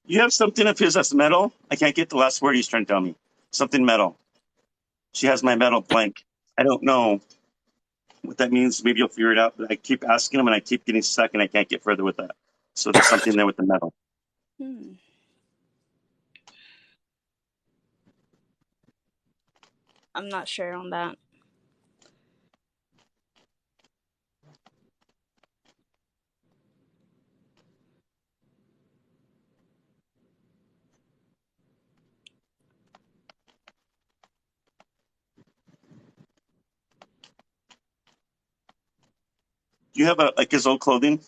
Speaker 1: You have something of his that's metal? I can't get the last word he's trying to tell me. Something metal. She has my metal blank. I don't know what that means. Maybe you'll figure it out. But I keep asking him and I keep getting stuck and I can't get further with that. So there's something there with the metal.
Speaker 5: Hmm. I'm not sure on that.
Speaker 1: Do you have like his old clothing?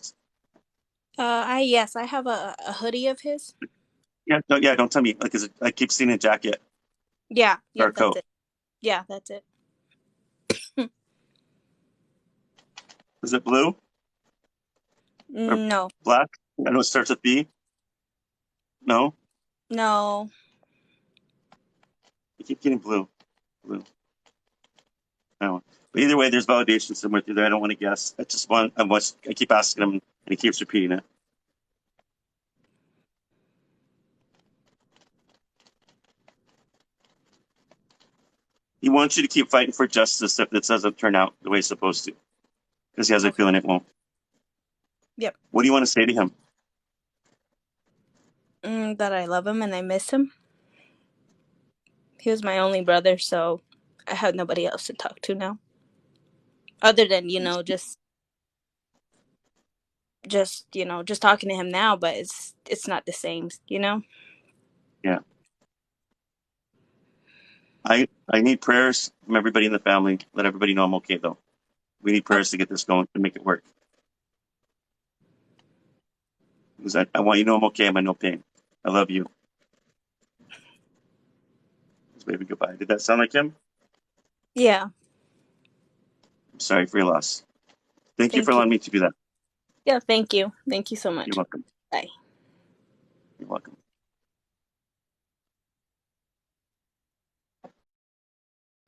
Speaker 5: Yes, I have a hoodie of his.
Speaker 1: Yeah, no, yeah. Don't tell me. Like, I keep seeing a jacket
Speaker 5: Yeah,
Speaker 1: or
Speaker 5: yep,
Speaker 1: a
Speaker 5: that's
Speaker 1: coat.
Speaker 5: it. Yeah, that's it.
Speaker 1: Is it blue or
Speaker 5: No,
Speaker 1: black? I know it starts with B. No,
Speaker 5: no.
Speaker 1: I keep getting blue. Blue. No. But either way, there's validation somewhere through there. I don't want to guess. I just want. I keep asking him, and he keeps repeating it. He wants you to keep fighting for justice if this doesn't turn out the way it's supposed to, because he has a
Speaker 5: Okay.
Speaker 1: feeling it won't.
Speaker 5: Yep.
Speaker 1: What do you want to say to him?
Speaker 5: That I love him and I miss him. He was my only brother, so I have nobody else to talk to now, other than just talking to him now. But it's not the same, you know.
Speaker 1: Yeah. I need prayers from everybody in the family. Let everybody know I'm okay though. We need
Speaker 5: Okay.
Speaker 1: prayers to get this going to make it work. Because I want you to know I'm okay. I'm in no pain. I love you. This baby goodbye. Did that sound like him?
Speaker 5: Yeah.
Speaker 1: I'm sorry for your loss. Thank you for
Speaker 5: Thank you.
Speaker 1: allowing me to do that.
Speaker 5: Yeah. Thank you. Thank you so
Speaker 1: You're
Speaker 5: much.
Speaker 1: welcome.
Speaker 5: Bye.
Speaker 1: You're welcome.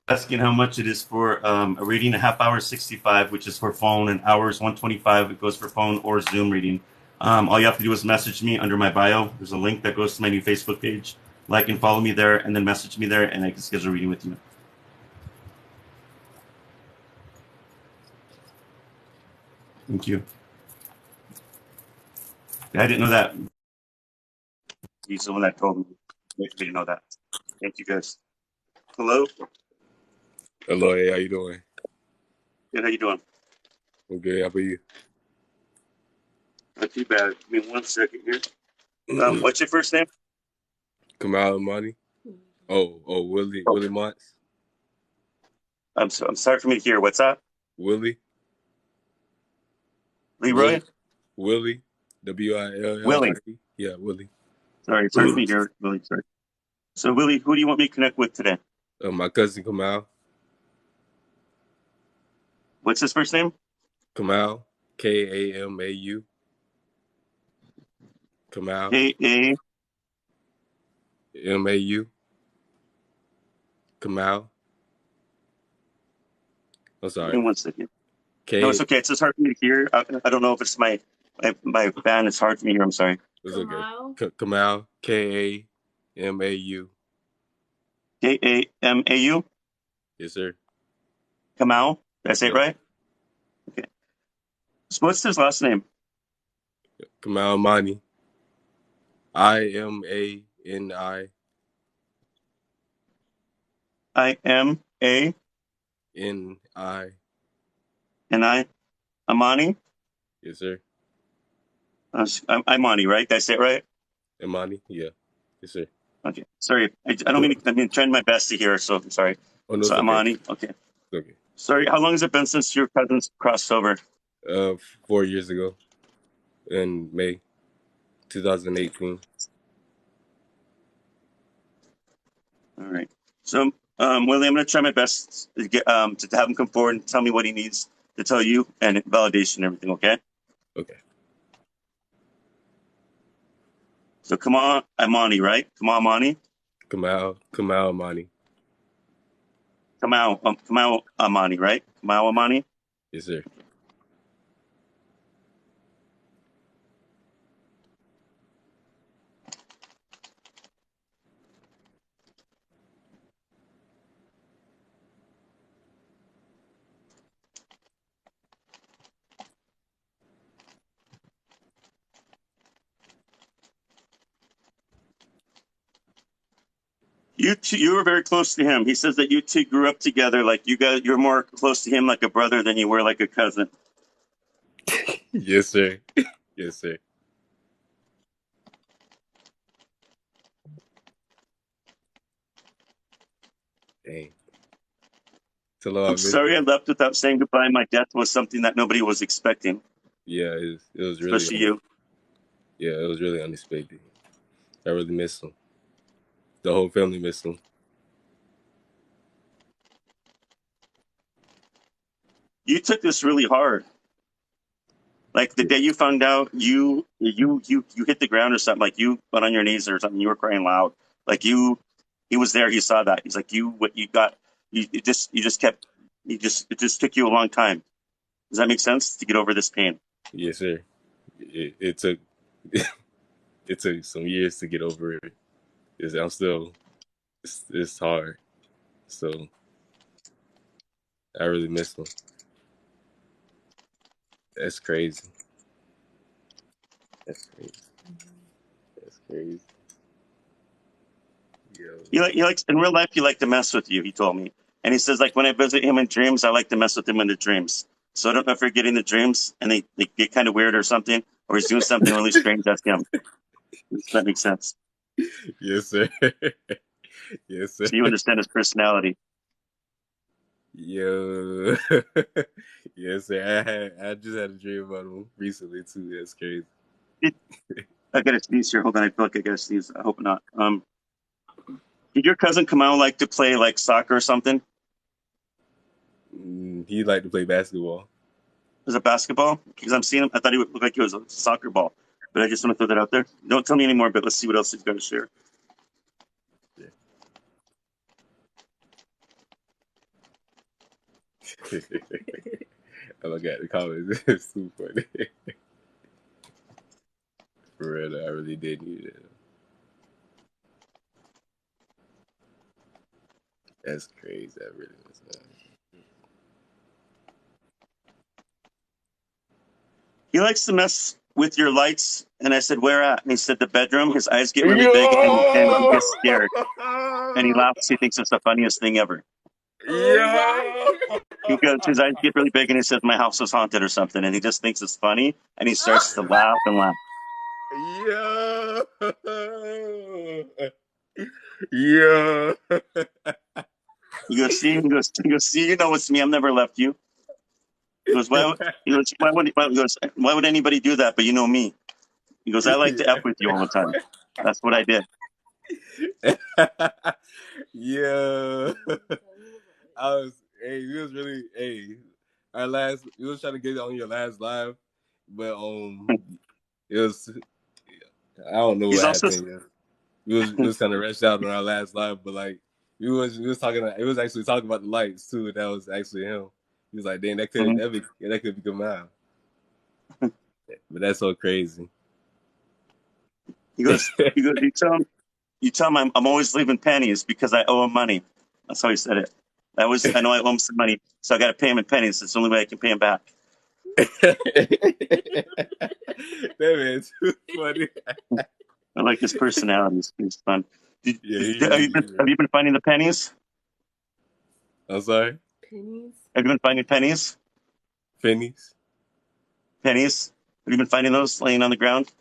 Speaker 1: Asking how much it is for a reading, a half hour 65, which is for phone, and hours 125. It goes for phone or Zoom reading. All you have to do is message me under my bio. There's a link that goes to my new Facebook page. Like and follow me there, and then message me there, and I can schedule a reading with you. Thank you. I didn't know that. He's the one that told me. I didn't know that. Thank you, guys. Hello.
Speaker 6: Hello, hey, how you doing?
Speaker 1: Good. How you doing?
Speaker 6: I'm good. How about you?
Speaker 1: Not too bad. Give me 1 second here. What's your first name?
Speaker 6: Kamal Money. Oh, Willie Montz.
Speaker 1: I'm sorry for me to hear. What's that?
Speaker 6: Willie.
Speaker 1: Leroy.
Speaker 6: Willie.
Speaker 1: Willie.
Speaker 6: WILLIE. Yeah, Willie.
Speaker 1: Sorry for me to hear. Willie. Sorry. So Willie, who do you want me to connect with today?
Speaker 6: My cousin Kamal.
Speaker 1: What's his first name?
Speaker 6: Kamal. KAMAU. Kamal. MAU. Kamal. I'm
Speaker 1: Give me
Speaker 6: sorry.
Speaker 1: 1 second. No,
Speaker 6: K.
Speaker 1: it's okay. It's just hard for me to hear. I don't know if it's my band. It's hard for me to hear. I'm sorry.
Speaker 6: It's okay. Kamal. KAMAU.
Speaker 1: KAMAU.
Speaker 6: Yes, sir.
Speaker 1: Kamau. Did I say it
Speaker 6: Yep.
Speaker 1: right? Okay. So what's his last name?
Speaker 6: Kamal Money. IMANI.
Speaker 1: IMANI. Amani.
Speaker 6: Yes, sir.
Speaker 1: Imani, right? Did I say it right?
Speaker 6: Imani. Yeah. Yes, sir.
Speaker 1: Okay. Sorry. I don't mean to, I'm trying my best to hear, so I'm sorry.
Speaker 6: Oh, no,
Speaker 1: So
Speaker 6: it's okay.
Speaker 1: Amani. Okay.
Speaker 6: It's okay.
Speaker 1: Sorry. How long has it been since your cousins crossed over?
Speaker 6: 4 years ago in May 2018.
Speaker 1: All right. So, Willie, I'm going to try my best to get to have him come forward and tell me what he needs to tell you and validation and everything. Okay.
Speaker 6: Okay.
Speaker 1: So come on, Amani, right? Come on, Amani.
Speaker 6: Kamal Amani.
Speaker 1: Kamau Amani, right? Kamau Amani.
Speaker 6: Yes, sir.
Speaker 1: You were very close to him. He says that you two grew up together. Like you're more close to him like a brother than you were like a cousin.
Speaker 6: Yes, sir. Yes, sir. Dang. Tell her I
Speaker 1: I'm
Speaker 6: missed
Speaker 1: sorry I
Speaker 6: her.
Speaker 1: left without saying goodbye. My death was something that nobody was expecting,
Speaker 6: Yeah, it was really
Speaker 1: especially you.
Speaker 6: yeah, it was really unexpected. I really miss him. The whole family missed him.
Speaker 1: You took this really hard. Like the day you found out, you hit the ground or something. Like you went on your knees or something. You were crying loud. Like he was there. He saw that. He's like what you got. You just kept. It just took you a long time. Does that make sense to get over this pain?
Speaker 6: Yes, sir. It took it took some years to get over it. I'm still it's hard. So I really miss him. That's crazy. That's crazy. That's crazy. Yo.
Speaker 1: He likes in real life. He liked to mess with you. He told me, and he says like when I visit him in dreams, I like to mess with him in the dreams. So I don't know if you're getting the dreams and they get kind of weird or something, or he's doing something really strange. That's him. Does that make sense?
Speaker 6: Yes, sir. Yes, sir.
Speaker 1: So you understand his personality.
Speaker 6: Yo. Yes, sir. I just had a dream about him recently too. That's crazy.
Speaker 1: I gotta sneeze here. Hold on, I feel like I gotta sneeze. I hope not. Did your cousin Kamal like to play like soccer or something?
Speaker 6: He liked to play basketball.
Speaker 1: Was it basketball? Because I'm seeing him. I thought he would look like he was a soccer ball, but I just want to throw that out there. Don't tell me anymore, but let's see what else he's got to share.
Speaker 6: I look at the comments. It's too funny. For real, I really did need it. That's crazy. That really was.
Speaker 1: He likes to mess with your lights, and I said, "Where at?" And he said, "The bedroom." His eyes get really big, and he gets scared, and he laughs. He thinks it's the funniest thing ever.
Speaker 6: Yeah.
Speaker 1: He goes, his eyes get really big, and he says, "My house was haunted" or something, and he just thinks it's funny, and he starts to laugh and laugh.
Speaker 6: Yeah. Yeah.
Speaker 1: He goes, "See," "See, you know it's me. I've never left you." He goes, "Why would anybody do that? But you know me." He goes, "I like to F with you all the time. That's what I did."
Speaker 6: Yeah. We was really, we was trying to get on your last live, but it was, I don't know
Speaker 1: He's
Speaker 6: what
Speaker 1: also
Speaker 6: happened. We was kind of rushed out on our last live, but like we was talking. It was actually talking about the lights too. And that was actually him. He was like, "Dang, that could become out." But that's so crazy.
Speaker 1: he goes, you tell him I'm always leaving pennies because I owe him money. That's how he said it. I know I owe him some money, so I got to pay him in pennies. It's the only way I can pay him back.
Speaker 6: That man's too funny.
Speaker 1: I like his personality. It's fun.
Speaker 6: Yeah,
Speaker 1: Have you been finding the pennies?
Speaker 6: I'm sorry?
Speaker 2: Pennies?
Speaker 1: Have you been finding pennies?
Speaker 6: Pennies?
Speaker 1: Pennies? Have you been finding those laying on the ground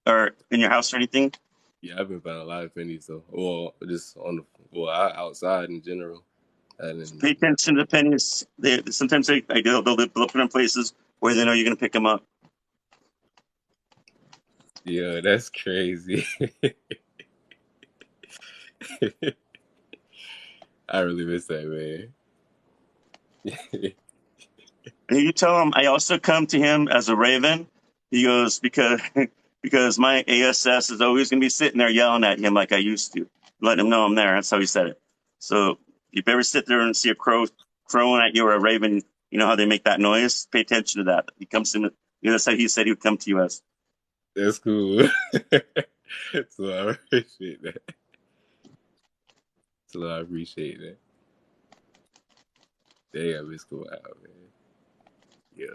Speaker 1: or in your house or anything?
Speaker 6: Yeah, I've been finding a lot of pennies though. Well, just outside in general.
Speaker 1: Pay attention to the pennies. Sometimes they'll put in places where they know you're going to pick them up.
Speaker 6: Yeah, that's crazy. I really miss that, man.
Speaker 1: And you tell him I also come to him as a raven. He goes, because my ASS is always going to be sitting there yelling at him like I used to. Let him know I'm there. That's how he said it. So if you ever sit there and see a crow crowing at you or a raven, you know how they make that noise? Pay attention to that. He comes in. That's how he said he would come to you as.
Speaker 6: That's cool. So I appreciate that. Damn, it's cool out, man. Yo.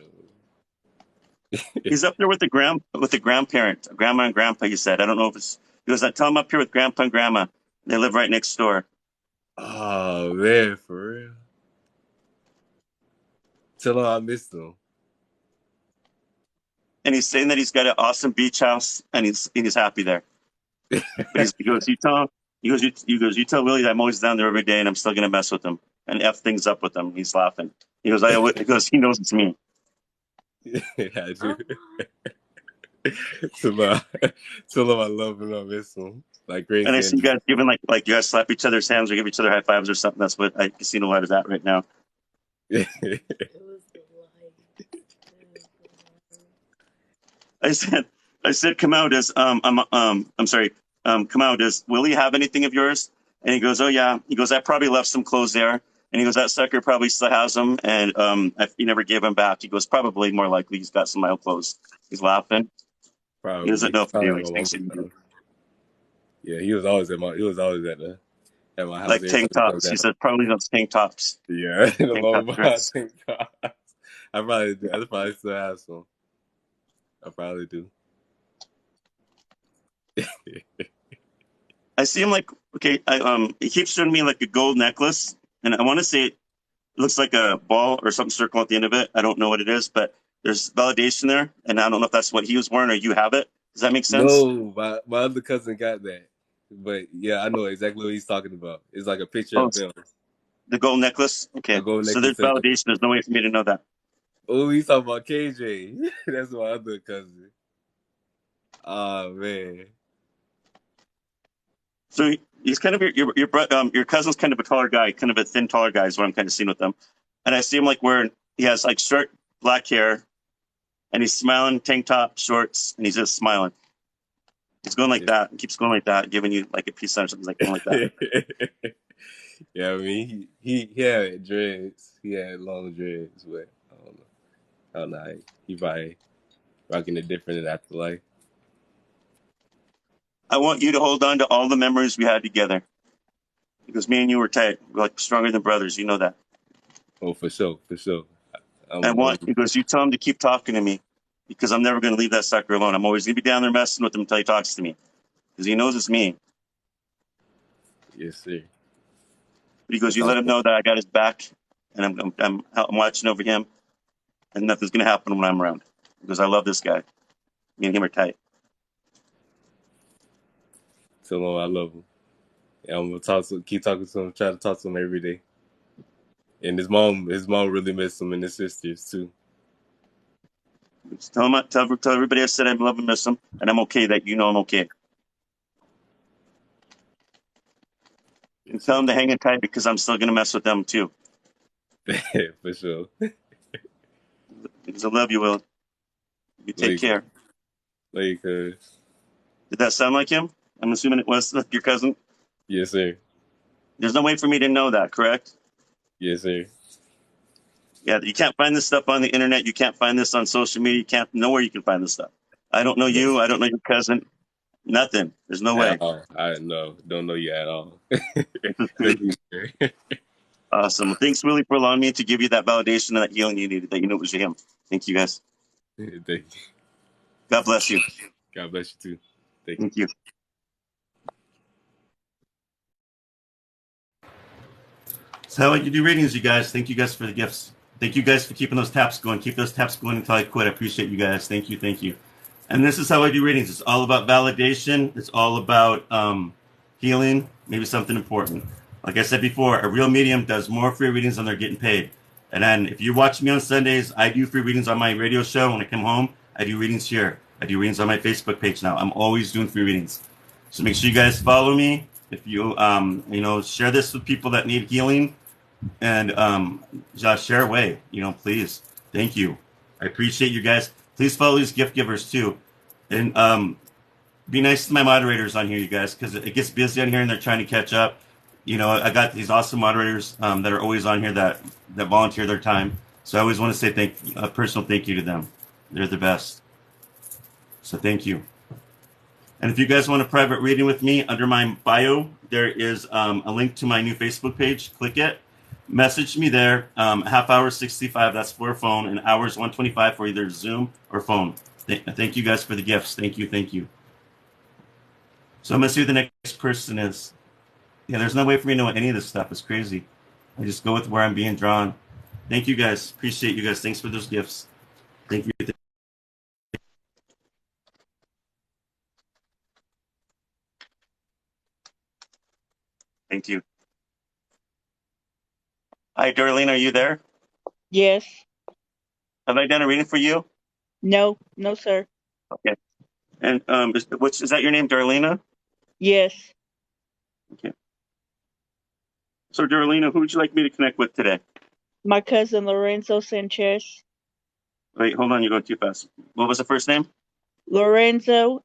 Speaker 1: He's up there with the grandparent, grandma and grandpa. He said, I don't know if it's. He goes, I tell him up here with grandpa and grandma. They live right next door.
Speaker 6: Oh man, for real. Tell him I missed him.
Speaker 1: And he's saying that he's got an awesome beach house and he's happy there. But he goes, you tell him, you tell Willie that I'm always down there every day and I'm still gonna mess with him and F things up with him. He's laughing. He goes, he knows it's me.
Speaker 6: Yeah, I do. Tell him I love him, I miss him. Like crazy.
Speaker 1: And I see you guys giving like you guys slap each other's hands or give each other high fives or something. That's what Casino Live is at right now. I said, come out. I'm sorry. Come out. Does Willie have anything of yours? And he goes, oh yeah. He goes, I probably left some clothes there. And he goes, that sucker probably still has them. And he never gave them back. He goes, probably more likely he's got some of my old clothes. He's laughing.
Speaker 6: Probably.
Speaker 1: He doesn't know if he thinks he do.
Speaker 6: Yeah, he was always at my house.
Speaker 1: Like tank tops. He said probably those tank tops.
Speaker 6: Yeah,
Speaker 1: tank tops.
Speaker 6: I probably do. I probably still have some. I probably do.
Speaker 1: I see him like, okay, he keeps showing me like a gold necklace, and I want to say it looks like a ball or something circle at the end of it. I don't know what it is, but there's validation there, and I don't know if that's what he was wearing or you have it. Does that make sense?
Speaker 6: No, my other cousin got that, but yeah, I know exactly what he's talking about. It's like a picture of him.
Speaker 1: The gold necklace? Okay, so there's validation. There's no way for me to know that.
Speaker 6: Oh, he's talking about KJ. That's my other cousin. Oh man.
Speaker 1: So he's kind of your cousin's kind of a taller guy, kind of a thin, taller guy is what I'm kind of seeing with him. And I see him like he has like short black hair, and he's smiling, tank top, shorts, and he's just smiling. He's going like that, and keeps going like that, giving you like a peace sign or something like that.
Speaker 6: Yeah, I mean he had dreads. He had long dreads, but I don't know. He probably rocking it different in afterlife.
Speaker 1: I want you to hold on to all the memories we had together. Because me and you were tight. We're like stronger than brothers. You know that.
Speaker 6: Oh, for sure.
Speaker 1: Because you tell him to keep talking to me. Because I'm never going to leave that sucker alone. I'm always going to be down there messing with him until he talks to me. Because he knows it's me.
Speaker 6: Yes, sir.
Speaker 1: But he goes, you let him know that I got his back. And I'm watching over him. And nothing's going to happen when I'm around. Because I love this guy. Me and him are tight.
Speaker 6: Tell him I love him. And I'm gonna keep talking to him, try to talk to him every day. And his mom really missed him, and his sisters too.
Speaker 1: Just tell everybody I said I love and miss him, and I'm okay. That you know I'm okay. And tell him to hang in tight because I'm still gonna mess with them too.
Speaker 6: For sure.
Speaker 1: Because I love you, Will. You take care.
Speaker 6: Did
Speaker 1: that sound like him? I'm assuming it was your cousin?
Speaker 6: Yes, sir.
Speaker 1: There's no way for me to know that, correct?
Speaker 6: Yes, sir.
Speaker 1: Yeah, you can't find this stuff on the internet. You can't find this on social media. You can't know where you can find this stuff. I don't know you. I don't know your cousin. Nothing. There's no way.
Speaker 6: I don't know you at all. Thank you, sir.
Speaker 1: Awesome. Thanks, Willie, for allowing me to give you that validation and that healing you needed, that you knew it was him. Thank you, guys.
Speaker 6: Thank you.
Speaker 1: God bless you.
Speaker 6: God bless you, too.
Speaker 1: Thank you. So how you do readings, you guys. Thank you guys for the gifts. Thank you guys for keeping those taps going. Keep those taps going until I quit. I appreciate you guys. Thank you. And this is how I do readings. It's all about validation. It's all about healing, maybe something important. Like I said before, a real medium does more free readings than they're getting paid. And then if you watch me on Sundays, I do free readings on my radio show. When I come home, I do readings here. I do readings on my Facebook page now. I'm always doing free readings. So make sure you guys follow me. If you, share this with people that need healing. And just share away, please. Thank you. I appreciate you guys. Please follow these gift givers too. And be nice to my moderators on here, you guys, because it gets busy on here and they're trying to catch up. I got these awesome moderators that are always on here that volunteer their time. So I always want to say a personal thank you to them. They're the best. So thank you. And if you guys want a private reading with me, under my bio, there is a link to my new Facebook page. Click it. Message me there. Half hour 65, that's for a phone, and hours 125 for either Zoom or phone. Thank you guys for the gifts. Thank you. So I'm going to see who the next person is. Yeah, there's no way for me to know any of this stuff. It's crazy. I just go with where I'm being drawn. Thank you guys. Appreciate you guys. Thanks for those gifts. Thank you. Thank you. Hi, Darlene. Are you there?
Speaker 7: Yes.
Speaker 1: Have I done a reading for you?
Speaker 7: No. No, sir.
Speaker 1: Okay. And is that your name, Darlena?
Speaker 7: Yes.
Speaker 1: Okay. So, Darlena, who would you like me to connect with today?
Speaker 7: My cousin Lorenzo Sanchez.
Speaker 1: Wait, hold on. You're going too fast. What was the first name?
Speaker 7: Lorenzo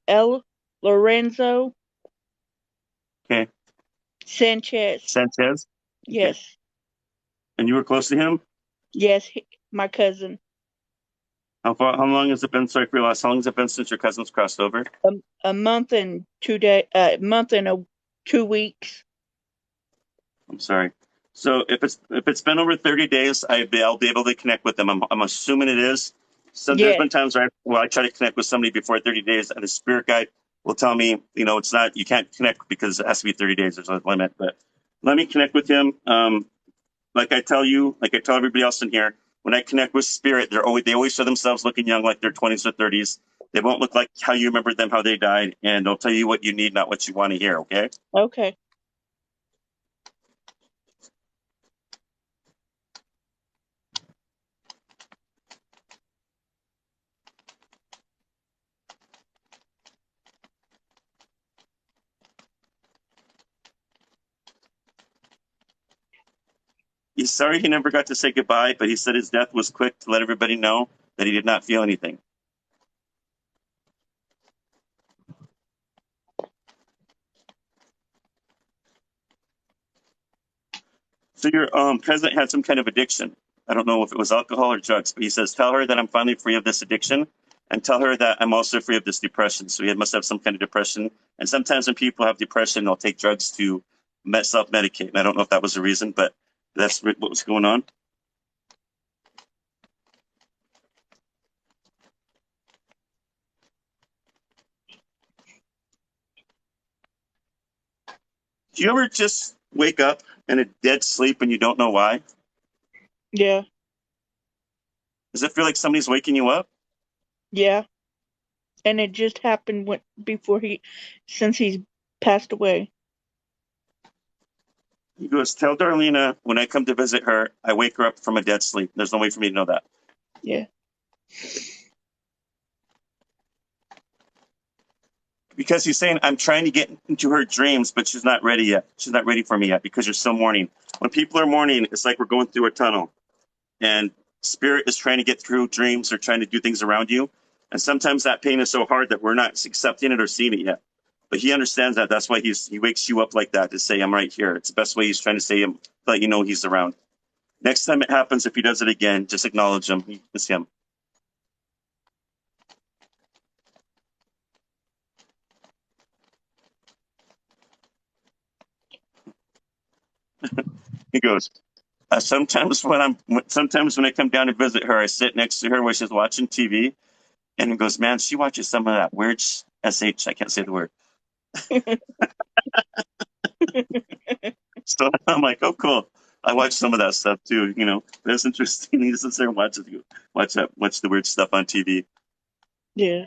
Speaker 7: Lorenzo
Speaker 1: Okay.
Speaker 7: Sanchez.
Speaker 1: Sanchez. Okay.
Speaker 7: Yes.
Speaker 1: And you were close to him?
Speaker 7: Yes. My cousin.
Speaker 1: How long has it been? Sorry for your loss. How long has it been since your cousins crossed over?
Speaker 7: A month and 2 days. Month and 2 weeks.
Speaker 1: I'm sorry. So if it's been over 30 days, I'll be able to connect with them. I'm assuming it is. So there's
Speaker 7: Yes.
Speaker 1: been times where I try to connect with somebody before 30 days, and the spirit guide will tell me, it's not, you can't connect because it has to be 30 days. There's a limit. But let me connect with him. Like I tell everybody else in here, when I connect with spirit, they always show themselves looking young, like their 20s or 30s. They won't look like how you remember them, how they died, and they'll tell you what you need, not what you want to hear. Okay.
Speaker 7: Okay.
Speaker 1: He's sorry he never got to say goodbye, but he said his death was quick to let everybody know that he did not feel anything. So your president had some kind of addiction. I don't know if it was alcohol or drugs, but he says, tell her that I'm finally free of this addiction and tell her that I'm also free of this depression. So he must have some kind of depression. And sometimes when people have depression, they'll take drugs to self-medicate. And I don't know if that was the reason, but that's what was going on. Do you ever just wake up in a dead sleep and you don't know why?
Speaker 7: Yeah.
Speaker 1: Does it feel like somebody's waking you up?
Speaker 7: Yeah. And it just happened since he's passed away.
Speaker 1: He goes, tell Darlena when I come to visit her, I wake her up from a dead sleep. There's no way for me to know that.
Speaker 7: Yeah.
Speaker 1: Because he's saying, I'm trying to get into her dreams, but she's not ready yet. She's not ready for me yet because you're still mourning. When people are mourning, it's like we're going through a tunnel. And spirit is trying to get through dreams or trying to do things around you. And sometimes that pain is so hard that we're not accepting it or seeing it yet. But he understands that. That's why he wakes you up like that to say, I'm right here. It's the best way he's trying to say him, let you know he's around. Next time it happens, if he does it again, just acknowledge him. It's him. He goes, sometimes when I come down to visit her, I sit next to her while she's watching TV, and he goes, man, she watches some of that weird sh. I can't say the word. So I'm like, oh, cool. I watch some of that stuff too. That's interesting. He sits there and watch the weird stuff on TV.
Speaker 7: Yeah.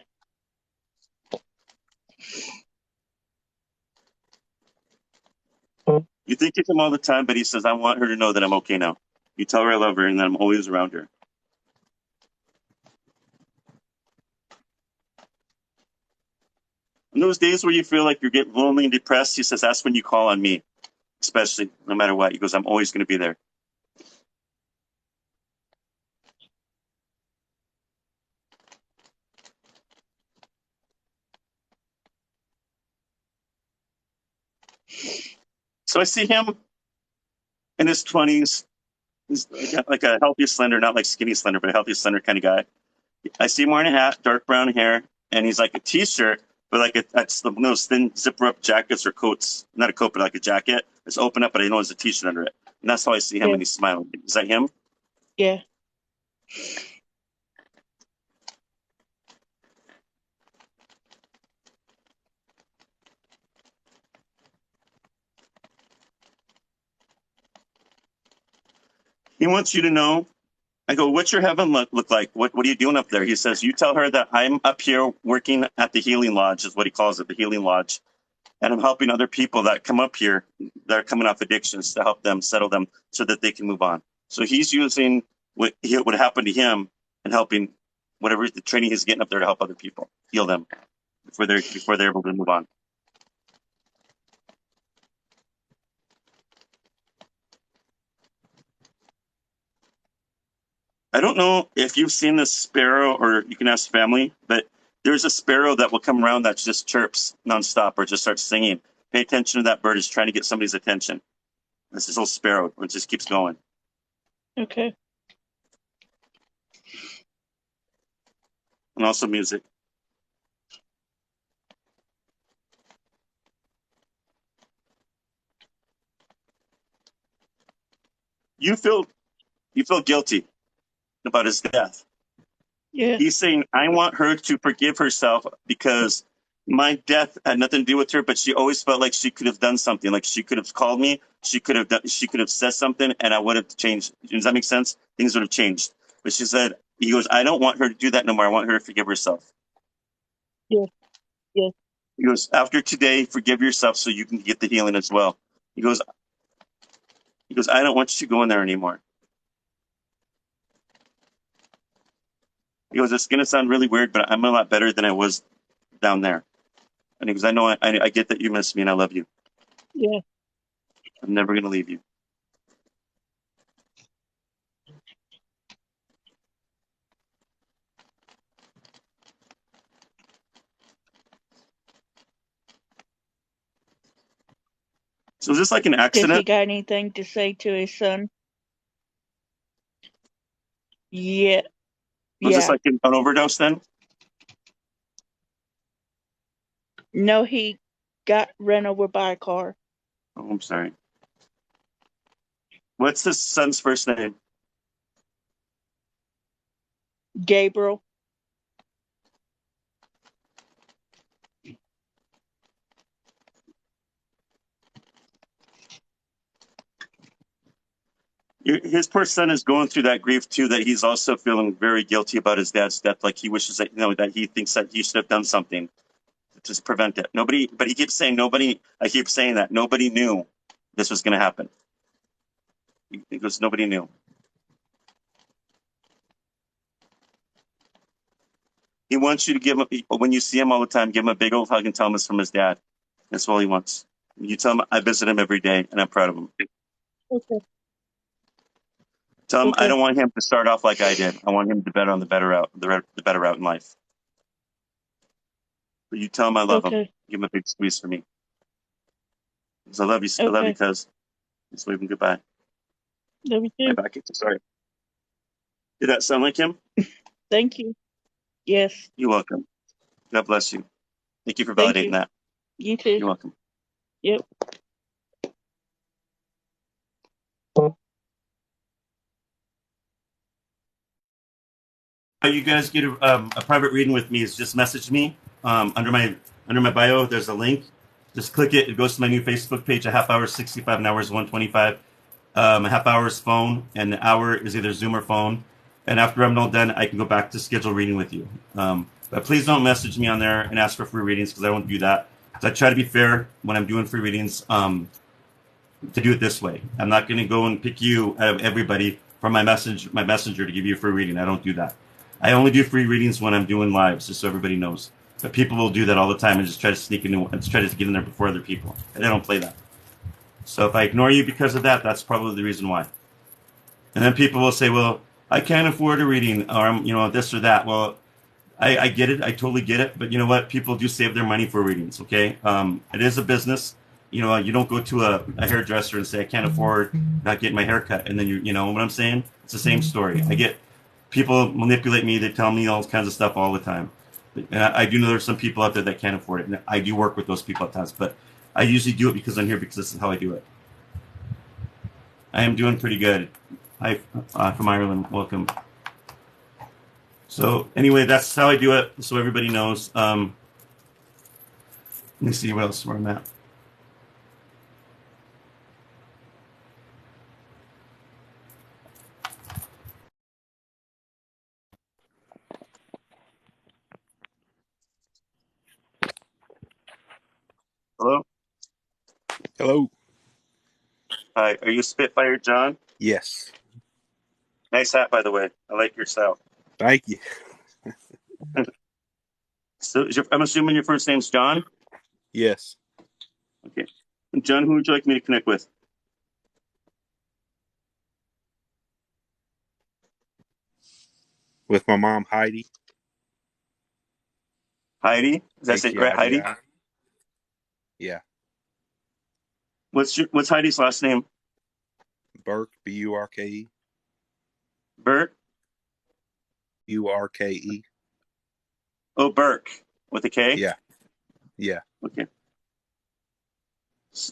Speaker 1: You think of him all the time, but he says, I want her to know that I'm okay now. You tell her I love her and that I'm always around her. In those days where you feel like you're getting lonely and depressed, he says, that's when you call on me, especially no matter what. He goes, I'm always going to be there. So I see him in his 20s. He's like a healthy, slender, not like skinny, slender, but a healthy, slender kind of guy. I see him wearing a hat, dark brown hair, and he's like a t-shirt, but like that's those thin zipper up jackets or coats. Not a coat, but like a jacket. It's open up, but I know there's a t-shirt under it. And that's how I see him,
Speaker 7: Yeah.
Speaker 1: and he's smiling. Is that him?
Speaker 7: Yeah.
Speaker 1: He wants you to know. I go, what's your heaven look like? What are you doing up there? He says, you tell her that I'm up here working at the Healing Lodge, is what he calls it, the Healing Lodge. And I'm helping other people that come up here that are coming off addictions to help them settle them so that they can move on. So he's using what happened to him and helping whatever the training he's getting up there to help other people, heal them before they're able to move on. I don't know if you've seen this sparrow, or you can ask family, but there's a sparrow that will come around that just chirps nonstop or just starts singing. Pay attention to that bird. It's trying to get somebody's attention. This is a little sparrow. It just keeps going.
Speaker 7: Okay.
Speaker 1: And also music. You feel guilty about his death.
Speaker 7: Yeah.
Speaker 1: He's saying, I want her to forgive herself because my death had nothing to do with her, but she always felt like she could have done something. Like she could have called me, she could have said something, and I would have changed. Does that make sense? Things would have changed. But she said, he goes, I don't want her to do that no more. I want her to forgive herself.
Speaker 7: Yeah. Yeah.
Speaker 1: He goes, after today, forgive yourself so you can get the healing as well. He goes, I don't want you to go in there anymore. He goes, it's going to sound really weird, but I'm a lot better than I was down there. And he goes, I know, I get that you miss me and I love you.
Speaker 7: Yeah.
Speaker 1: I'm never going to leave you. So is this like an
Speaker 7: Does he
Speaker 1: accident?
Speaker 7: got anything to say to his son? Yeah.
Speaker 1: Was this
Speaker 7: Yeah.
Speaker 1: like an overdose then?
Speaker 7: No, he got run over by a car.
Speaker 1: Oh, I'm sorry. What's his son's first name?
Speaker 7: Gabriel.
Speaker 1: His poor son is going through that grief too, that he's also feeling very guilty about his dad's death. Like he wishes that, that he thinks that he should have done something to prevent it. Nobody, but he keeps saying nobody, I keep saying that nobody knew this was going to happen. He goes, nobody knew. He wants you to give him, when you see him all the time, give him a big old hug and tell him it's from his dad. That's all he wants. You tell him I visit him every day and I'm proud of him.
Speaker 7: Okay.
Speaker 1: Tell him I
Speaker 7: Okay.
Speaker 1: don't want him to start off like I did. I want him to bet on the better route, the better route in life. But you tell him I love him.
Speaker 7: Okay.
Speaker 1: Give him a big squeeze for me. Because I love you. I love you,
Speaker 7: Okay.
Speaker 1: cuz. Just wave him goodbye.
Speaker 7: Love you
Speaker 1: My
Speaker 7: too.
Speaker 1: back itches. Sorry. Did that sound like him?
Speaker 7: Thank you. Yes.
Speaker 1: You're welcome. God bless you. Thank you for
Speaker 7: Thank
Speaker 1: validating
Speaker 7: you.
Speaker 1: that.
Speaker 7: You too.
Speaker 1: You're welcome.
Speaker 7: Yep.
Speaker 1: How you guys get a private reading with me is just message me under my bio. There's a link. Just click it. It goes to my new Facebook page. A half hour, 65, an hour is 125. A half hour is phone, and an hour is either Zoom or phone. And after I'm all done, I can go back to schedule reading with you. But please don't message me on there and ask for free readings because I don't do that. So I try to be fair when I'm doing free readings to do it this way. I'm not going to go and pick you out of everybody from my messenger to give you a free reading. I don't do that. I only do free readings when I'm doing lives, just so everybody knows. But people will do that all the time and just try to sneak in and try to get in there before other people. And I don't play that. So if I ignore you because of that, that's probably the reason why. And then people will say, well, I can't afford a reading, or I'm, this or that. Well, I get it. I totally get it. But you know what? People do save their money for readings, okay? It is a business. You don't go to a hairdresser and say, I can't afford not getting my hair cut. And then you know what I'm saying? It's the same story. I get people manipulate me. They tell me all kinds of stuff all the time. And I do know there's some people out there that can't afford it. And I do work with those people at times. But I usually do it because I'm here because this is how I do it. I am doing pretty good. Hi, from Ireland. Welcome. So anyway, that's how I do it. So everybody knows. Let me see what else where I'm at.
Speaker 8: Hello.
Speaker 1: Hi, are you Spitfire John?
Speaker 8: Yes.
Speaker 1: Nice hat, by the way. I like your style.
Speaker 8: Thank you.
Speaker 1: So, I'm assuming your first name's John?
Speaker 8: Yes.
Speaker 1: Okay. John, who would you like me to connect with?
Speaker 8: With my mom, Heidi.
Speaker 1: Heidi? Is that it, right, Heidi?
Speaker 8: Heidi? Yeah.
Speaker 1: What's Heidi's last name?
Speaker 8: Burke, B-U-R-K-E.
Speaker 1: Bert?
Speaker 8: U-R-K-E.
Speaker 1: Oh, Burke. With a K?
Speaker 8: Yeah. Yeah.
Speaker 1: Okay.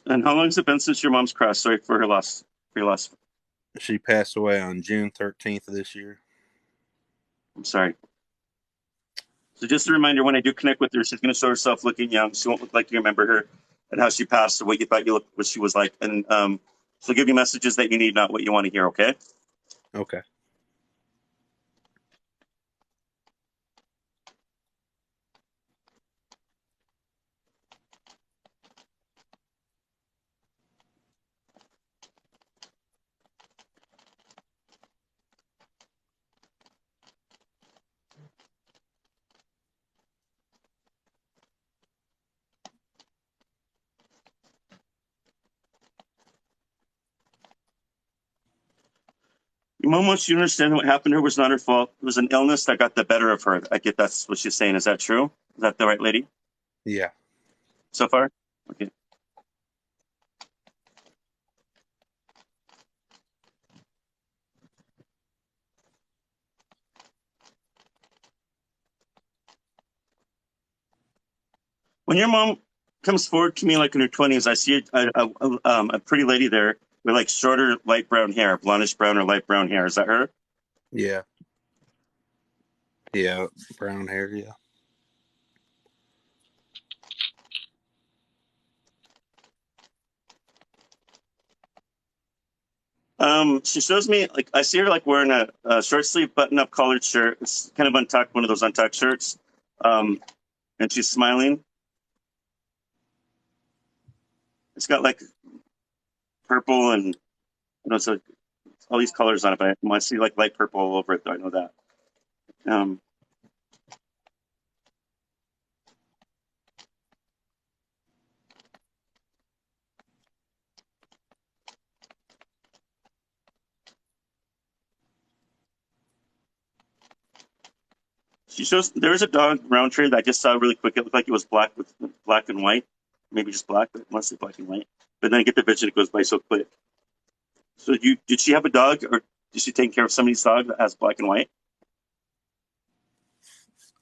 Speaker 1: And how long has it been since your mom's crossed? Sorry for her loss. For your loss.
Speaker 8: She passed away on June 13th of this year.
Speaker 1: I'm sorry. So just a reminder, when I do connect with her, she's going to show herself looking young. She won't look like you remember her, and how she passed, or what you thought what she was like. And she'll give you messages that you need, not what you want to hear, okay?
Speaker 8: Okay.
Speaker 1: Your mom wants you to understand what happened to her was not her fault. It was an illness that got the better of her. I get that's what she's saying. Is that true? Is that the right lady
Speaker 8: Yeah.
Speaker 1: so far? Okay. When your mom comes forward to me like in her 20s, I see a pretty lady there with like shorter light brown hair, blondish brown or light brown hair. Is that her?
Speaker 8: Yeah. Yeah. Brown hair, yeah.
Speaker 1: She shows me like I see her like wearing a short sleeve button up collared shirt. It's kind of untucked, one of those untucked shirts. And she's smiling. It's got like purple and it's like all these colors on it, but I see like light purple all over it. Though I know that. She shows there is a dog Roundtree that I just saw really quick. It looked like it was black with black and white, maybe just black, but mostly black and white. But then I get the vision; it goes by so quick. So did she have a dog, or did she take care of somebody's dog that has black and white?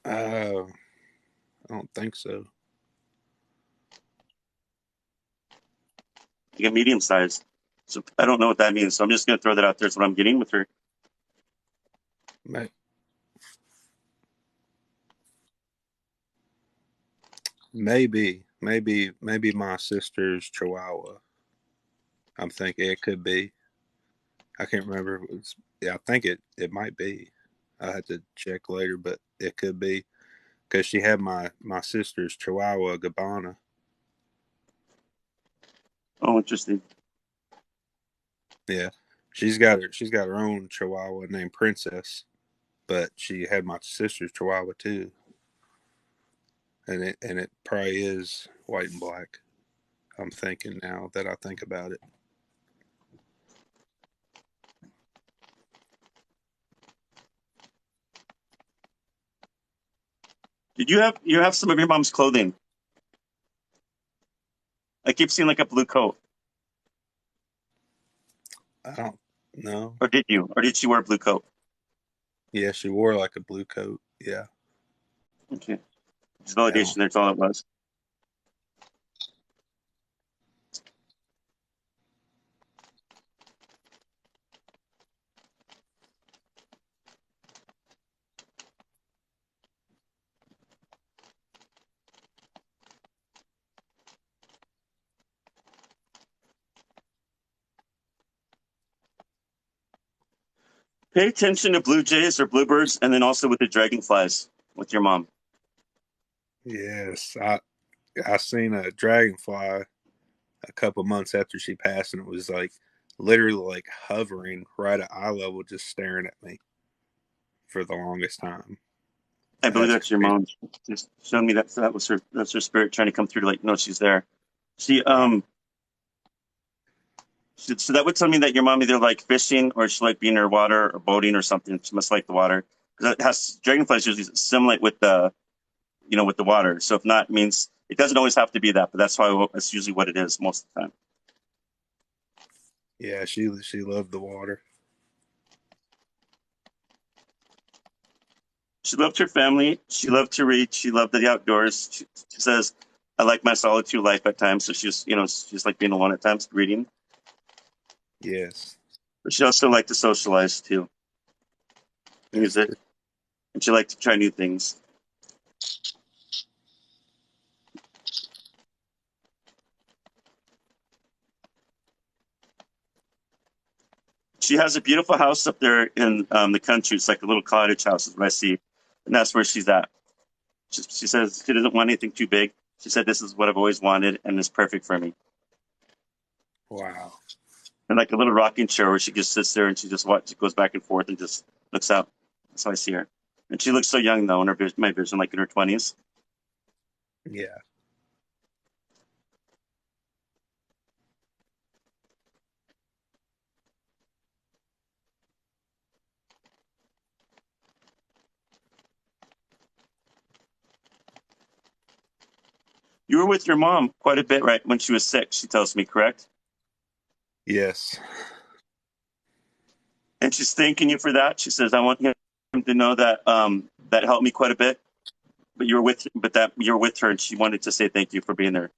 Speaker 8: I don't think so.
Speaker 1: Like a medium size. So I don't know what that means. So I'm just going to throw that out there. That's what I'm getting with her.
Speaker 8: Maybe my sister's Chihuahua. I'm thinking it could be. I can't remember. I think it might be. I had to check later, but it could be because she had my sister's Chihuahua, Gabbana.
Speaker 1: Oh, interesting.
Speaker 8: Yeah, she's got her own Chihuahua named Princess, but she had my sister's Chihuahua too, and it probably is white and black. I'm thinking now that I think about it.
Speaker 1: Did you have some of your mom's clothing? I keep seeing like a blue coat.
Speaker 8: I don't know.
Speaker 1: Or did you? Or did she wear a blue coat?
Speaker 8: Yeah, she wore like a blue coat. Yeah.
Speaker 1: Okay. It's validation. That's all it was. Pay attention to blue jays or bluebirds, and then also with the dragonflies with your mom.
Speaker 8: Yes, I seen a dragonfly a couple months after she passed, and it was like literally like hovering right at eye level, just staring at me for the longest time.
Speaker 1: I believe that's your mom. Just showing me that was her. That's her spirit trying to come through to let you know she's there. So that would tell me that your mom either like fishing or she like being in her water or boating or something. She must like the water because it has dragonflies usually assimilate with the, with the water. So if not, it means it doesn't always have to be that, but that's usually what it is most of the time.
Speaker 8: Yeah, she loved the water.
Speaker 1: She loved her family. She loved to read. She loved the outdoors. She says, "I like my solitude life at times." So she's like being alone at times, reading.
Speaker 8: Yes.
Speaker 1: But she also liked to socialize too. Music. And she liked to try new things. She has a beautiful house up there in the country. It's like a little cottage house is what I see. And that's where she's at. She says she doesn't want anything too big. She said, "This is what I've always wanted and it's perfect for me."
Speaker 8: Wow.
Speaker 1: And like a little rocking chair where she just sits there and she just goes back and forth and just looks out. That's how I see her. And she looks so young though, in my vision, like in her 20s.
Speaker 8: Yeah.
Speaker 1: You were with your mom quite a bit, right, when she was sick, she tells me, correct?
Speaker 8: Yes.
Speaker 1: And she's thanking you for that. She says, "I want him to know that that helped me quite a bit. But you were with her, and she wanted to say thank you for being there."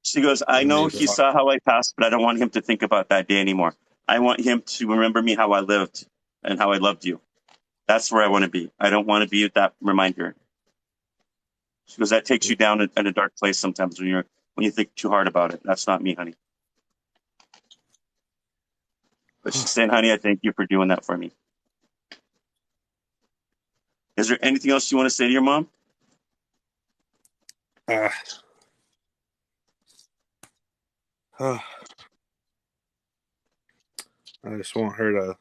Speaker 1: She goes, "I know he saw how I passed, but I don't want him to think about that day anymore. I want him to remember me how I lived and how I loved you. That's where I want to be. I don't want to be that reminder." She goes, "That takes you down in a dark place sometimes when you think too hard about it. That's not me, honey." But she's saying, "Honey, I thank you for doing that for me." Is there anything else you want to say to your mom?
Speaker 8: I just want her to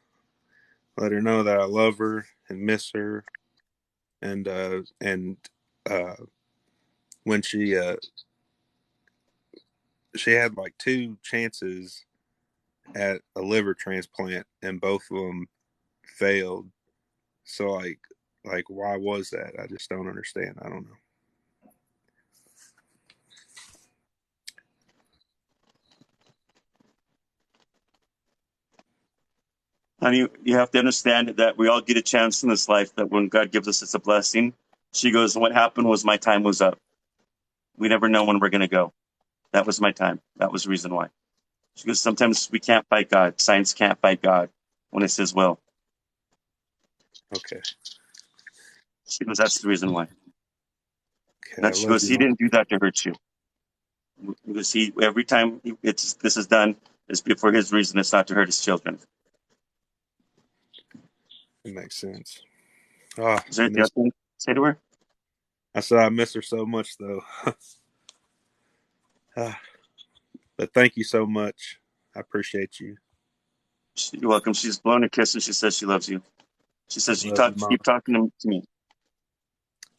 Speaker 8: let her know that I love her and miss her, and when she had like 2 chances at a liver transplant and both of them failed. So like why was that? I just don't understand. I don't know.
Speaker 1: Honey, you have to understand that we all get a chance in this life, that when God gives us, it's a blessing. She goes, "What happened was my time was up. We never know when we're going to go. That was my time. That was the reason why." She goes, "Sometimes we can't fight God. Science can't fight God when it's His will."
Speaker 8: Okay.
Speaker 1: She goes, "That's the reason why."
Speaker 8: Okay.
Speaker 1: That she goes, "He didn't do that to hurt you." Because every time this is done, it's for His reason. It's not to hurt His children.
Speaker 8: It makes sense.
Speaker 1: Is there anything else you want to say to her?
Speaker 8: I said I miss her so much, though. But thank you so much. I appreciate you.
Speaker 1: You're welcome. She's blown a kiss and she says she loves you. She says, "Keep talking to me."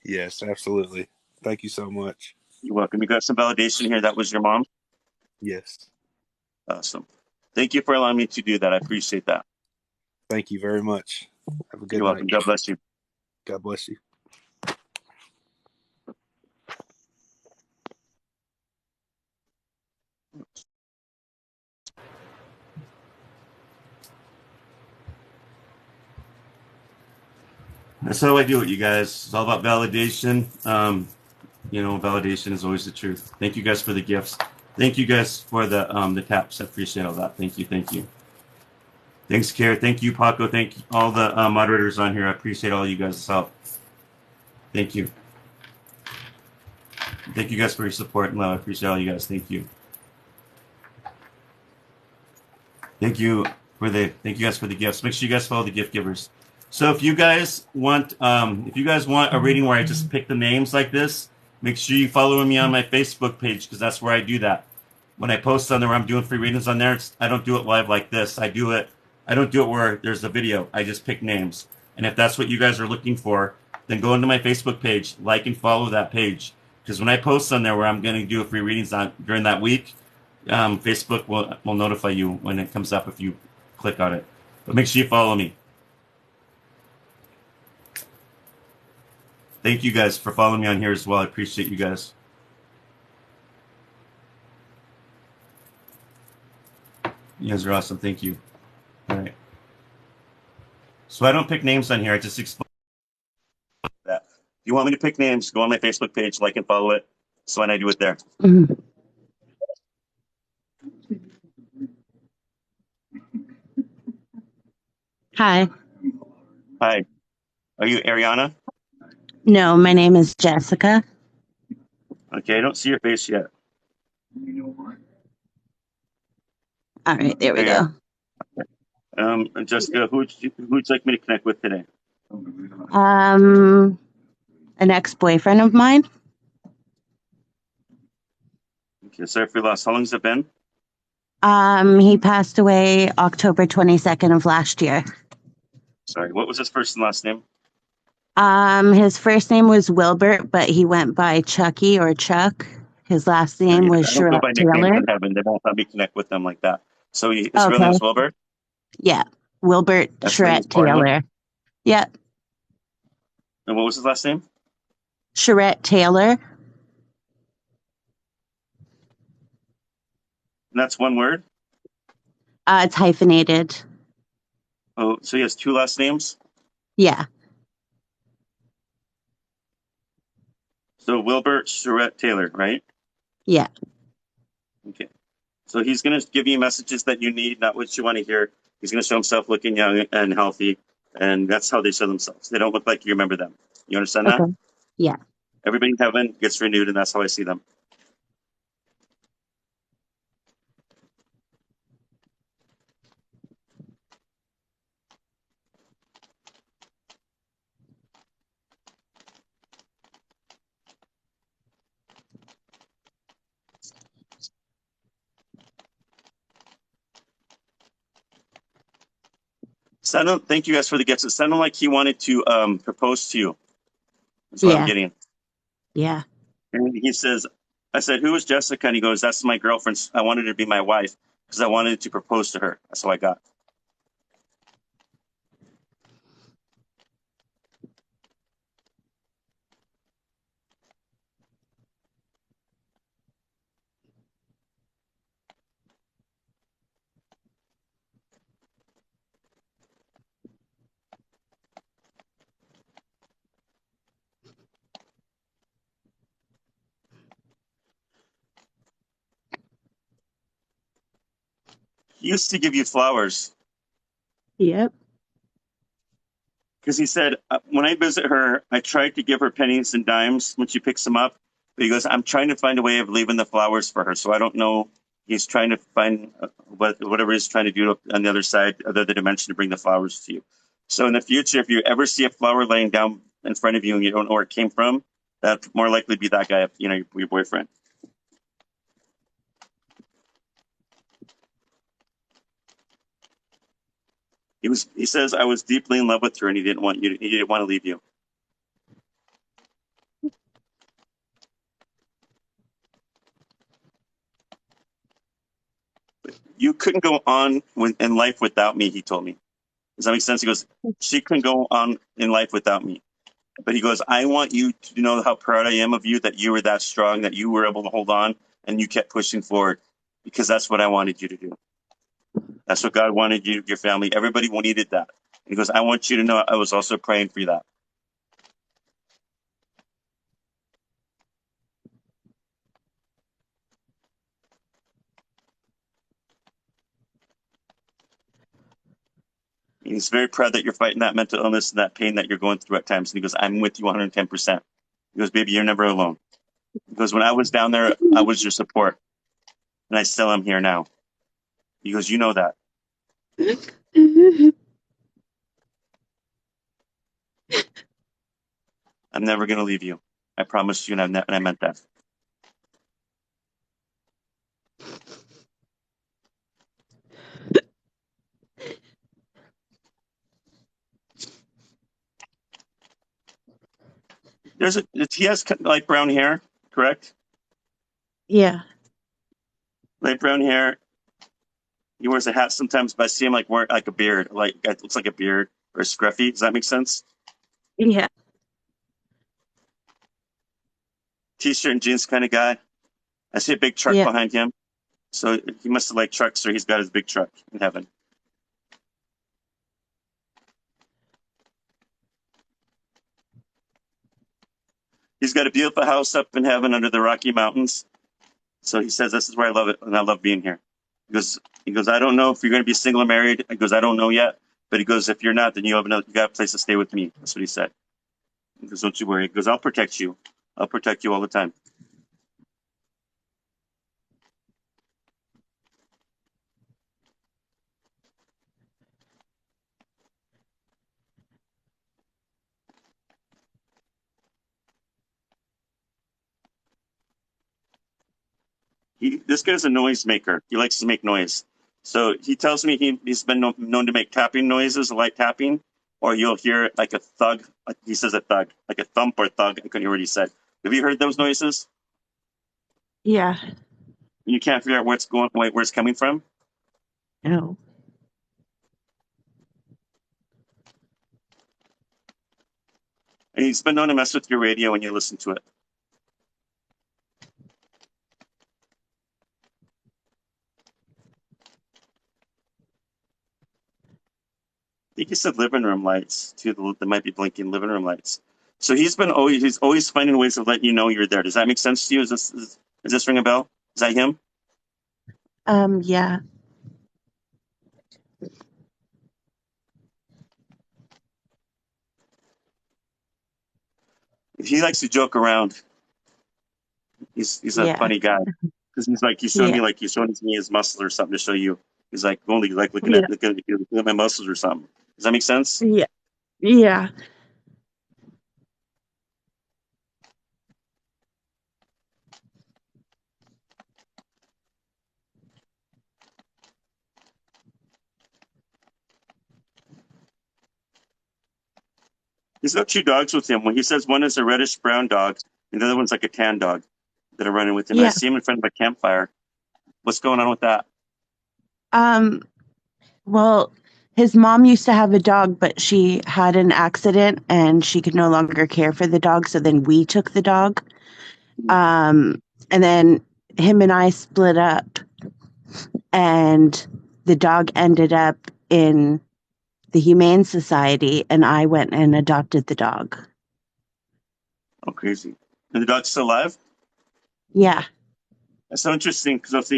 Speaker 8: Yes, absolutely. Thank you so much.
Speaker 1: You're welcome. You got some validation here. That was your mom?
Speaker 8: Yes.
Speaker 1: Awesome. Thank you for allowing me to do that. I appreciate that.
Speaker 8: Thank you very much. Have a good
Speaker 1: You're
Speaker 8: night.
Speaker 1: welcome. God bless you.
Speaker 8: God bless you.
Speaker 1: That's how I do it, you guys. It's all about validation. Validation is always the truth. Thank you guys for the gifts. Thank you guys for the taps. I appreciate all that. Thank you. Thanks, Kara. Thank you, Paco. Thank you, all the moderators on here. I appreciate all you guys' help. Thank you. Thank you guys for your support and love. I appreciate all you guys. Thank you. Thank you guys for the gifts. Make sure you guys follow the gift givers. So if you guys want a reading where I just pick the names like this, Make sure you follow me on my Facebook page because that's where I do that. When I post on there, where I'm doing free readings on there. I don't do it live like this. I don't do it where there's a video. I just pick names. And if that's what you guys are looking for, then go into my Facebook page, like and follow that page. Because when I post on there where I'm going to do a free readings on during that week, Facebook will notify you when it comes up if you click on it. But make sure you follow me. Thank you guys for following me on here as well. I appreciate you guys. You guys are awesome. Thank you. All right. So I don't pick names on here. I just explain that. If you want me to pick names, go on my Facebook page, like and follow it. So when I do it there.
Speaker 9: Hi.
Speaker 1: Hi. Are you Ariana?
Speaker 9: No, my name is Jessica.
Speaker 1: Okay, I don't see your face yet.
Speaker 9: All right, there we
Speaker 1: There
Speaker 9: go.
Speaker 1: Jessica, who'd you like me to connect with today?
Speaker 9: An ex-boyfriend of mine.
Speaker 1: Okay, sorry for your loss. How long has it been?
Speaker 9: He passed away October 22nd of last year.
Speaker 1: Sorry, what was his first and last name?
Speaker 9: His first name was Wilbert, but he went by Chucky or Chuck. His last name was
Speaker 1: I don't go
Speaker 9: Charette
Speaker 1: by nicknames
Speaker 9: Taylor.
Speaker 1: in heaven. They won't let me connect with them like that. So his real name is Wilbur?
Speaker 9: Yeah, Wilbert Charette Taylor. Yep.
Speaker 1: And what was his last name?
Speaker 9: Charette Taylor.
Speaker 1: And that's one word?
Speaker 9: It's hyphenated.
Speaker 1: Oh, so he has two last names?
Speaker 9: Yeah.
Speaker 1: So Wilbur Charette Taylor, right?
Speaker 9: Yeah.
Speaker 1: Okay. So he's going to give you messages that you need, not what you want to hear. He's going to show himself looking young and healthy. And that's how they show themselves. They don't look like you remember them. You understand that?
Speaker 9: Yeah.
Speaker 1: Everybody in heaven gets renewed, and that's how I see them. Thank you guys for the gifts. It sounded like he wanted to propose to you. That's what I'm getting.
Speaker 9: Yeah.
Speaker 1: And he says, I said, who is Jessica? And he goes, that's my girlfriend. I wanted her to be my wife because I wanted to propose to her. That's what I got. He used to give you flowers.
Speaker 9: Yep.
Speaker 1: Because he said, when I visit her, I tried to give her pennies and dimes when she picks them up. But he goes, I'm trying to find a way of leaving the flowers for her. So I don't know. He's trying to find whatever he's trying to do on the other side of the dimension to bring the flowers to you. So in the future, if you ever see a flower laying down in front of you and you don't know where it came from, that'd more likely be that guy, your boyfriend. He says, I was deeply in love with her and he didn't want to leave you. You couldn't go on in life without me, he told me. Does that make sense? He goes, she couldn't go on in life without me. But he goes, I want you to know how proud I am of you, that you were that strong, that you were able to hold on and you kept pushing forward because that's what I wanted you to do. That's what God wanted you, your family. Everybody needed that. And he goes, I want you to know I was also praying for that. He's very proud that you're fighting that mental illness and that pain that you're going through at times. And he goes, I'm with you 110%. He goes, baby, you're never alone. He goes, when I was down there, I was your support. And I still am here now. He goes, you know that. I'm never going to leave you. I promise you, and I meant that. He has light brown hair, correct?
Speaker 9: Yeah.
Speaker 1: Light brown hair. He wears a hat sometimes, but I see him like wearing like a beard, like it looks like a beard or scruffy. Does that make sense?
Speaker 9: Yeah.
Speaker 1: T-shirt and jeans kind of guy. I see a big truck
Speaker 9: Yeah.
Speaker 1: behind him, so he must have liked trucks, or he's got his big truck in heaven. He's got a beautiful house up in heaven under the Rocky Mountains. So he says, "This is where I love it, and I love being here." He goes, "I don't know if you're going to be single or married." He goes, "I don't know yet." But he goes, "If you're not, then you got a place to stay with me." That's what he said. He goes, "Don't you worry." He goes, "I'll protect you. I'll protect you all the time." This guy's a noisemaker. He likes to make noise. So he tells me he's been known to make tapping noises, light tapping, or you'll hear like a thug. He says a thug, like a thump or thug. I couldn't hear what he said. Have you heard those noises?
Speaker 9: Yeah.
Speaker 1: You can't figure out where it's coming from.
Speaker 9: No.
Speaker 1: And he's been known to mess with your radio when you listen to it. I think he said living room lights too. There might be blinking living room lights. So he's always finding ways of letting you know you're there. Does that make sense to you? Does this ring a bell? Is that him?
Speaker 9: Yeah.
Speaker 1: He likes to joke around. He's a
Speaker 9: Yeah.
Speaker 1: funny guy because he's showing
Speaker 9: Yeah.
Speaker 1: me his muscle or something to show you. He's like only like looking
Speaker 9: Yeah.
Speaker 1: at my muscles or something. Does that make sense?
Speaker 9: Yeah. Yeah.
Speaker 1: He's got two dogs with him. When he says one is a reddish brown dog and the other one's like a tan dog that are running with him. And I
Speaker 9: Yeah.
Speaker 1: see him in front of a campfire. What's going on with that?
Speaker 9: Well, his mom used to have a dog, but she had an accident and she could no longer care for the dog. So then we took the dog. And then him and I split up, and the dog ended up in the Humane Society, and I went and adopted the dog.
Speaker 1: Oh, crazy. And the dog's still alive?
Speaker 9: Yeah.
Speaker 1: That's so interesting because of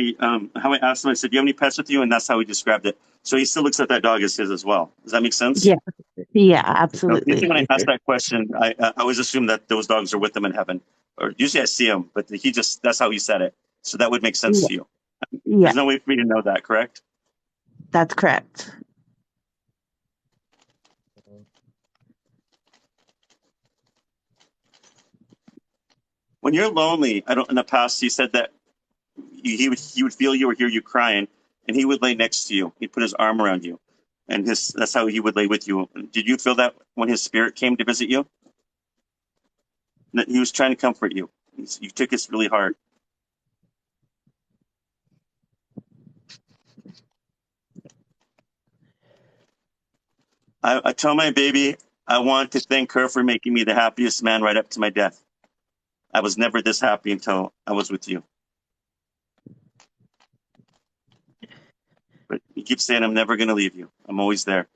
Speaker 1: how I asked him, I said, "Do you have any pets with you?" And that's how he described it. So he still looks at that dog as his as well. Does that make sense?
Speaker 9: Yeah. Yeah,
Speaker 1: Usually
Speaker 9: absolutely.
Speaker 1: when I ask that question, I always assume that those dogs are with him in heaven. Or usually I see him, but that's how he said it. So that would make sense
Speaker 9: Yeah.
Speaker 1: to you.
Speaker 9: Yeah,
Speaker 1: There's no way for me to know that, correct?
Speaker 9: that's correct.
Speaker 1: When you're lonely, in the past, he said that he would feel you or hear you crying, and he would lay next to you. He'd put his arm around you, and that's how he would lay with you. Did you feel that when his spirit came to visit you? That he was trying to comfort you. You took this really hard. I tell my baby I want to thank her for making me the happiest man right up to my death. I was never this happy until I was with you. But you keep saying I'm never going to leave you. I'm always there.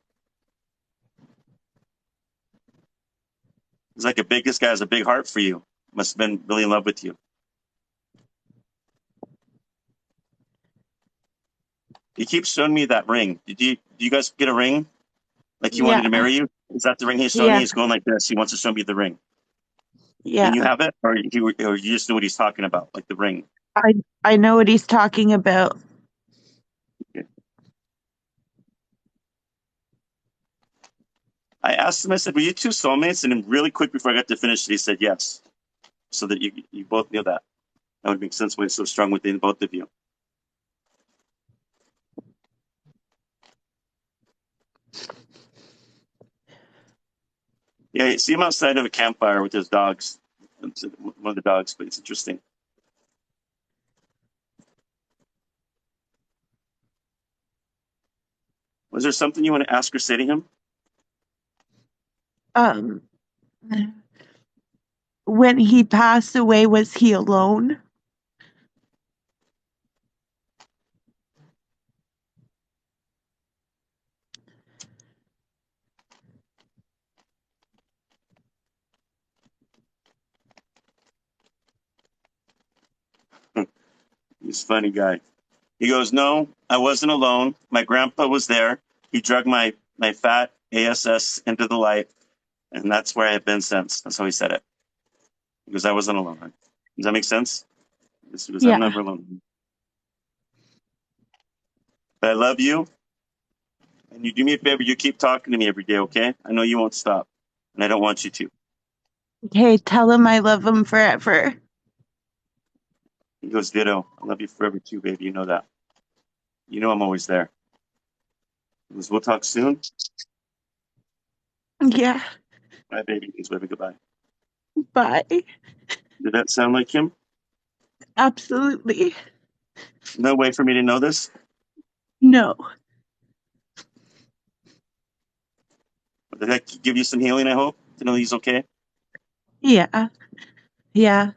Speaker 1: It's like this guy has a big heart for you. Must have been really in love with you. He keeps showing me that ring. Do you guys get a ring? Like he wanted to
Speaker 9: Yeah.
Speaker 1: marry you? Is that the ring he's showing
Speaker 9: Yeah.
Speaker 1: me? He's going like this. He wants to show me the ring.
Speaker 9: Yeah.
Speaker 1: And you have it? Or you just know what he's talking about, like the ring?
Speaker 9: I know what he's talking about.
Speaker 1: Okay. I asked him, I said, "Were you two soulmates?" And then really quick before I got to finish it, he said yes. so that you both know that. That would make sense why it's so strong within both of you. Yeah, you see him outside of a campfire with his dogs. It's one of the dogs, but it's interesting. Was there something you want to ask or say to him?
Speaker 9: When he passed away, was he alone?
Speaker 1: He's a funny guy. He goes, no, I wasn't alone. My grandpa was there. He drug my fat ASS into the light, and that's where I have been since. That's how he said it. He goes, I wasn't alone. Does that make sense? He goes, I'm
Speaker 9: Yeah.
Speaker 1: never alone. But I love you. And you do me a favor, you keep talking to me every day, okay? I know you won't stop. And I don't want you to.
Speaker 9: Okay, tell him I love him forever.
Speaker 1: He goes, ditto. I love you forever too, baby. You know that. You know I'm always there. He goes, we'll talk soon.
Speaker 9: Yeah.
Speaker 1: Bye, baby. He goes, baby, goodbye.
Speaker 9: Bye.
Speaker 1: Did that sound like him?
Speaker 9: Absolutely.
Speaker 1: No way for me to know this?
Speaker 9: No.
Speaker 1: Did that give you some healing, I hope? To know he's okay?
Speaker 9: Yeah. Yeah.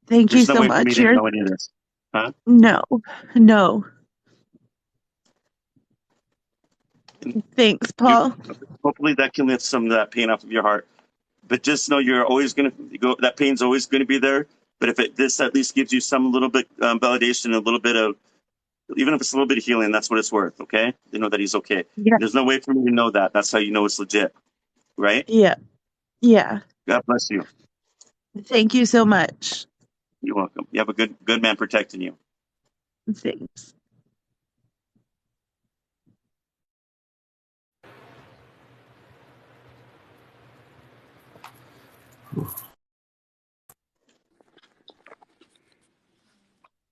Speaker 9: Thank you
Speaker 1: There's no
Speaker 9: so
Speaker 1: way for me
Speaker 9: much.
Speaker 1: to know any of this. Huh?
Speaker 9: No. No.
Speaker 1: And
Speaker 9: Thanks, Paul.
Speaker 1: hopefully that can lift some of that pain off of your heart. But just know you're always going to go, that pain's always going to be there. But if this at least gives you some little bit validation, a little bit of, even if it's a little bit of healing, that's what it's worth, okay? You know that he's okay.
Speaker 9: Yeah.
Speaker 1: There's no way for me to know that. That's how you know it's legit, right?
Speaker 9: Yeah. Yeah.
Speaker 1: God bless you.
Speaker 9: Thank you so much.
Speaker 1: You're welcome. You have a good man protecting you.
Speaker 9: Thanks.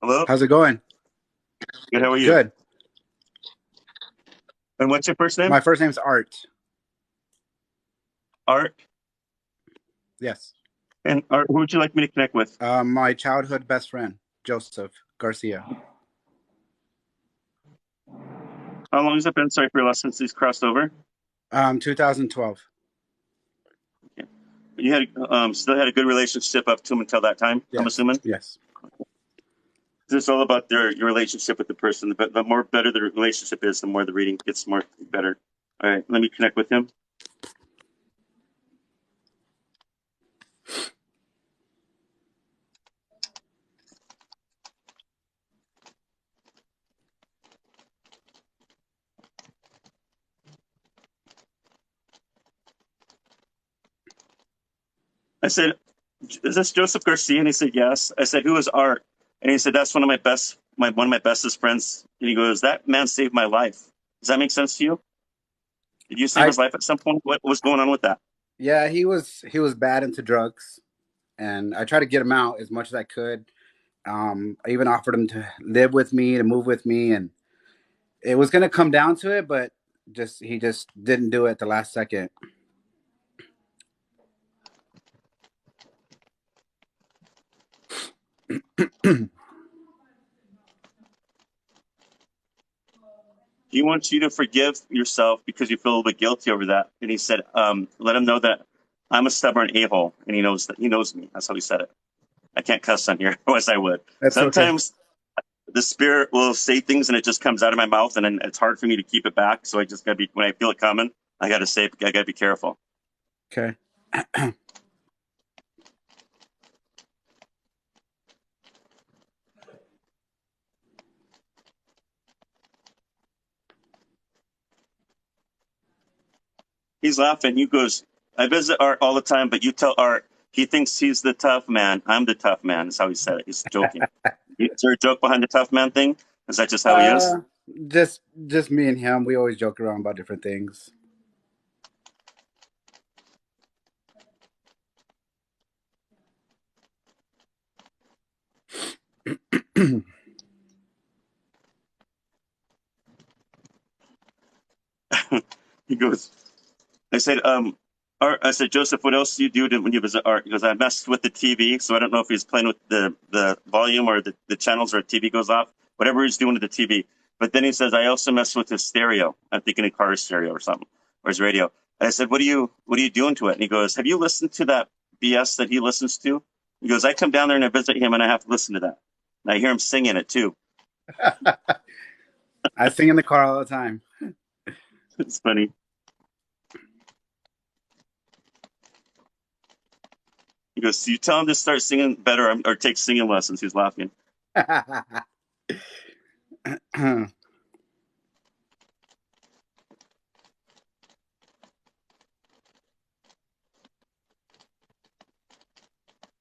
Speaker 1: Hello?
Speaker 10: How's it going?
Speaker 1: Good, how are you?
Speaker 10: Good.
Speaker 1: And what's your first name?
Speaker 10: My first name's Art.
Speaker 1: Art?
Speaker 10: Yes.
Speaker 1: And Art, who would you like me to connect with?
Speaker 10: My childhood best friend, Joseph Garcia.
Speaker 1: How long has it been? Sorry for your loss since these crossed over.
Speaker 10: 2012.
Speaker 1: Okay. You had still had a good relationship up to him until that time,
Speaker 10: Yes.
Speaker 1: I'm assuming?
Speaker 10: Yes.
Speaker 1: It's all about your relationship with the person. The more better the relationship is, the more the reading gets more better. All right, let me connect with him. I said, is this Joseph Garcia? And he said, yes. I said, who is Art? And he said, that's one of my bestest friends. And he goes, that man saved my life. Does that make sense to you? Did you save his life at some point? What was going on with that?
Speaker 10: Yeah, he was bad into drugs, and I tried to get him out as much as I could. I even offered him to live with me, to move with me, and it was going to come down to it, but he just didn't do it at the last second.
Speaker 1: He wants you to forgive yourself because you feel a little bit guilty over that. And he said, let him know that I'm a stubborn a-hole, and he knows me. That's how he said it. I can't cuss on here, otherwise I would.
Speaker 10: That's
Speaker 1: Sometimes the spirit will say things and it just comes out of my mouth, and then it's hard for me to keep it back. So I just gotta be, when I feel it coming, I gotta say, I gotta be careful.
Speaker 10: Okay.
Speaker 1: He's laughing. He goes, I visit Art all the time, but you tell Art he thinks he's the tough man. I'm the tough man. That's how he said it. He's joking. Is there a joke behind the tough man thing? Is that just how he is?
Speaker 10: Just me and him. We always joke around about different things.
Speaker 1: He goes, I said, Art, I said, Joseph, what else do you do when you visit Art? He goes, I messed with the TV, so I don't know if he's playing with the volume or the channels or TV goes off, whatever he's doing to the TV. But then he says, I also mess with his stereo. I'm thinking a car stereo or something, or his radio. And I said, what are you doing to it? And he goes, have you listened to that BS that he listens to? He goes, I come down there and I visit him and I have to listen to that. And I hear him singing it too.
Speaker 10: I sing in the car all the time.
Speaker 1: It's funny. He goes, so you tell him to start singing better or take singing lessons. He's laughing.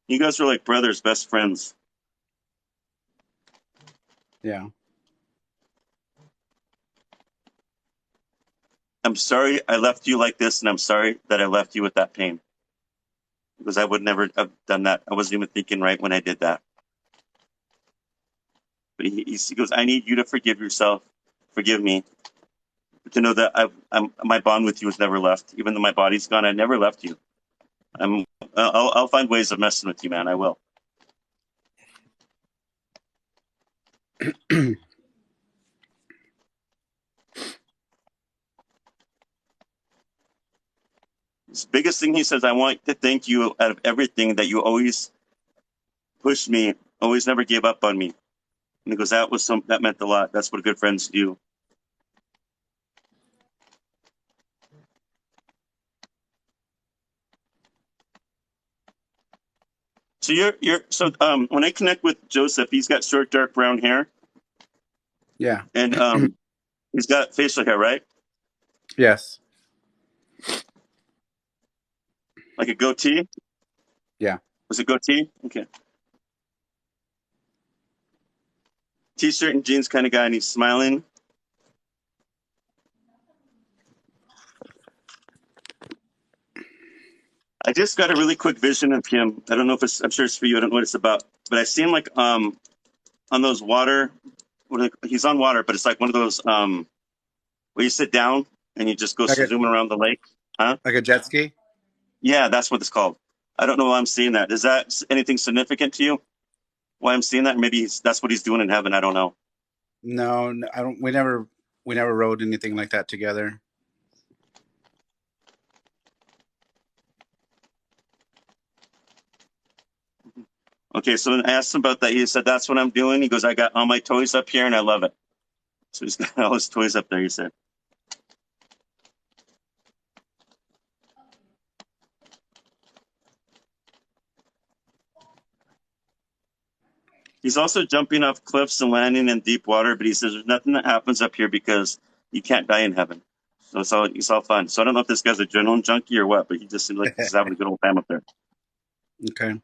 Speaker 1: You guys are like brothers, best friends.
Speaker 10: Yeah.
Speaker 1: I'm sorry I left you like this, and I'm sorry that I left you with that pain. Because I would never have done that. I wasn't even thinking right when I did that. But he goes, I need you to forgive yourself, forgive me, but to know that my bond with you was never left. Even though my body's gone, I never left you. I'll find ways of messing with you, man. I will. The biggest thing he says, I want to thank you out of everything that you always pushed me, always never gave up on me. And he goes, that meant a lot. That's what good friends do. So when I connect with Joseph, he's got short, dark brown hair.
Speaker 10: Yeah.
Speaker 1: And he's got facial hair, right?
Speaker 10: Yes.
Speaker 1: Like a goatee?
Speaker 10: Yeah.
Speaker 1: Was it goatee? Okay. T-shirt and jeans kind of guy, and he's smiling. I just got a really quick vision of him. I don't know if I'm sure it's for you. I don't know what it's about, but I see him like on those water. He's on water, but it's like one of those where you sit down and you just go
Speaker 10: like
Speaker 1: zooming around the lake. Huh?
Speaker 10: Like a jet ski?
Speaker 1: Yeah, that's what it's called. I don't know why I'm seeing that. Is that anything significant to you? Why I'm seeing that? Maybe that's what he's doing in heaven. I don't know.
Speaker 10: No, I don't. We never rode anything like that together.
Speaker 1: Okay, so when I asked him about that, he said, that's what I'm doing. He goes, I got all my toys up here and I love it. So he's got all his toys up there, he said. He's also jumping off cliffs and landing in deep water, but he says there's nothing that happens up here because you can't die in heaven. So it's all fun. So I don't know if this guy's a adrenaline junkie or what, but he just seems like he's having a good old time up there.
Speaker 10: Okay.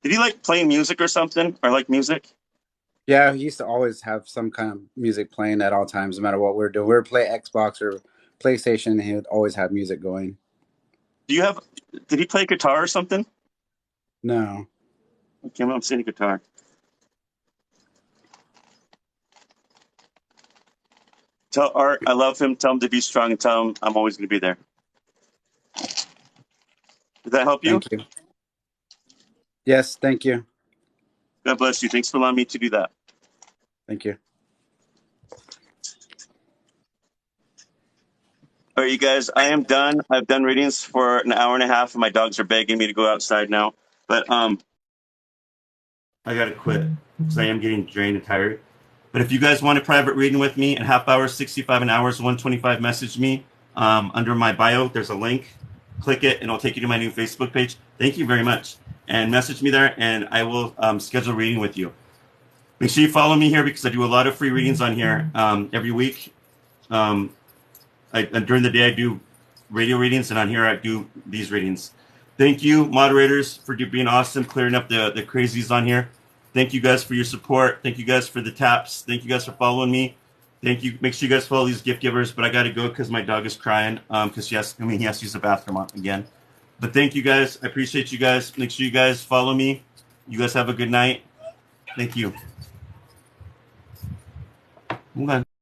Speaker 1: Did he like playing music or something? Or like music?
Speaker 10: Yeah, he used to always have some kind of music playing at all times, no matter what we're doing. We would play Xbox or PlayStation, and he would always have music going.
Speaker 1: Did he play guitar or something?
Speaker 10: No.
Speaker 1: Okay, I'm saying guitar. Tell Art I love him. Tell him to be strong and tell him I'm always going to be there. Did that help you?
Speaker 10: Thank you. Yes, thank you.
Speaker 1: God bless you. Thanks for allowing me to do that.
Speaker 10: Thank you.
Speaker 1: All right, you guys, I am done. I've done readings for an hour and a half, and my dogs are begging me to go outside now. But I got to quit because I am getting drained and tired. But if you guys want a private reading with me, a half hour, 65 an hour, 125, message me. Under my bio, there's a link. Click it, and it'll take you to my new Facebook page. Thank you very much. And message me there, and I will schedule a reading with you. Make sure you follow me here because I do a lot of free readings on here every week. During the day I do radio readings, and on here I do these readings. Thank you, moderators, for being awesome, clearing up the crazies on here. Thank you guys for your support. Thank you guys for the taps. Thank you guys for following me. Thank you. Make sure you guys follow these gift givers. But I got to go because my dog is crying. Because he has to use the bathroom again. But thank you guys. I appreciate you guys. Make sure you guys follow me. You guys have a good night. Thank you.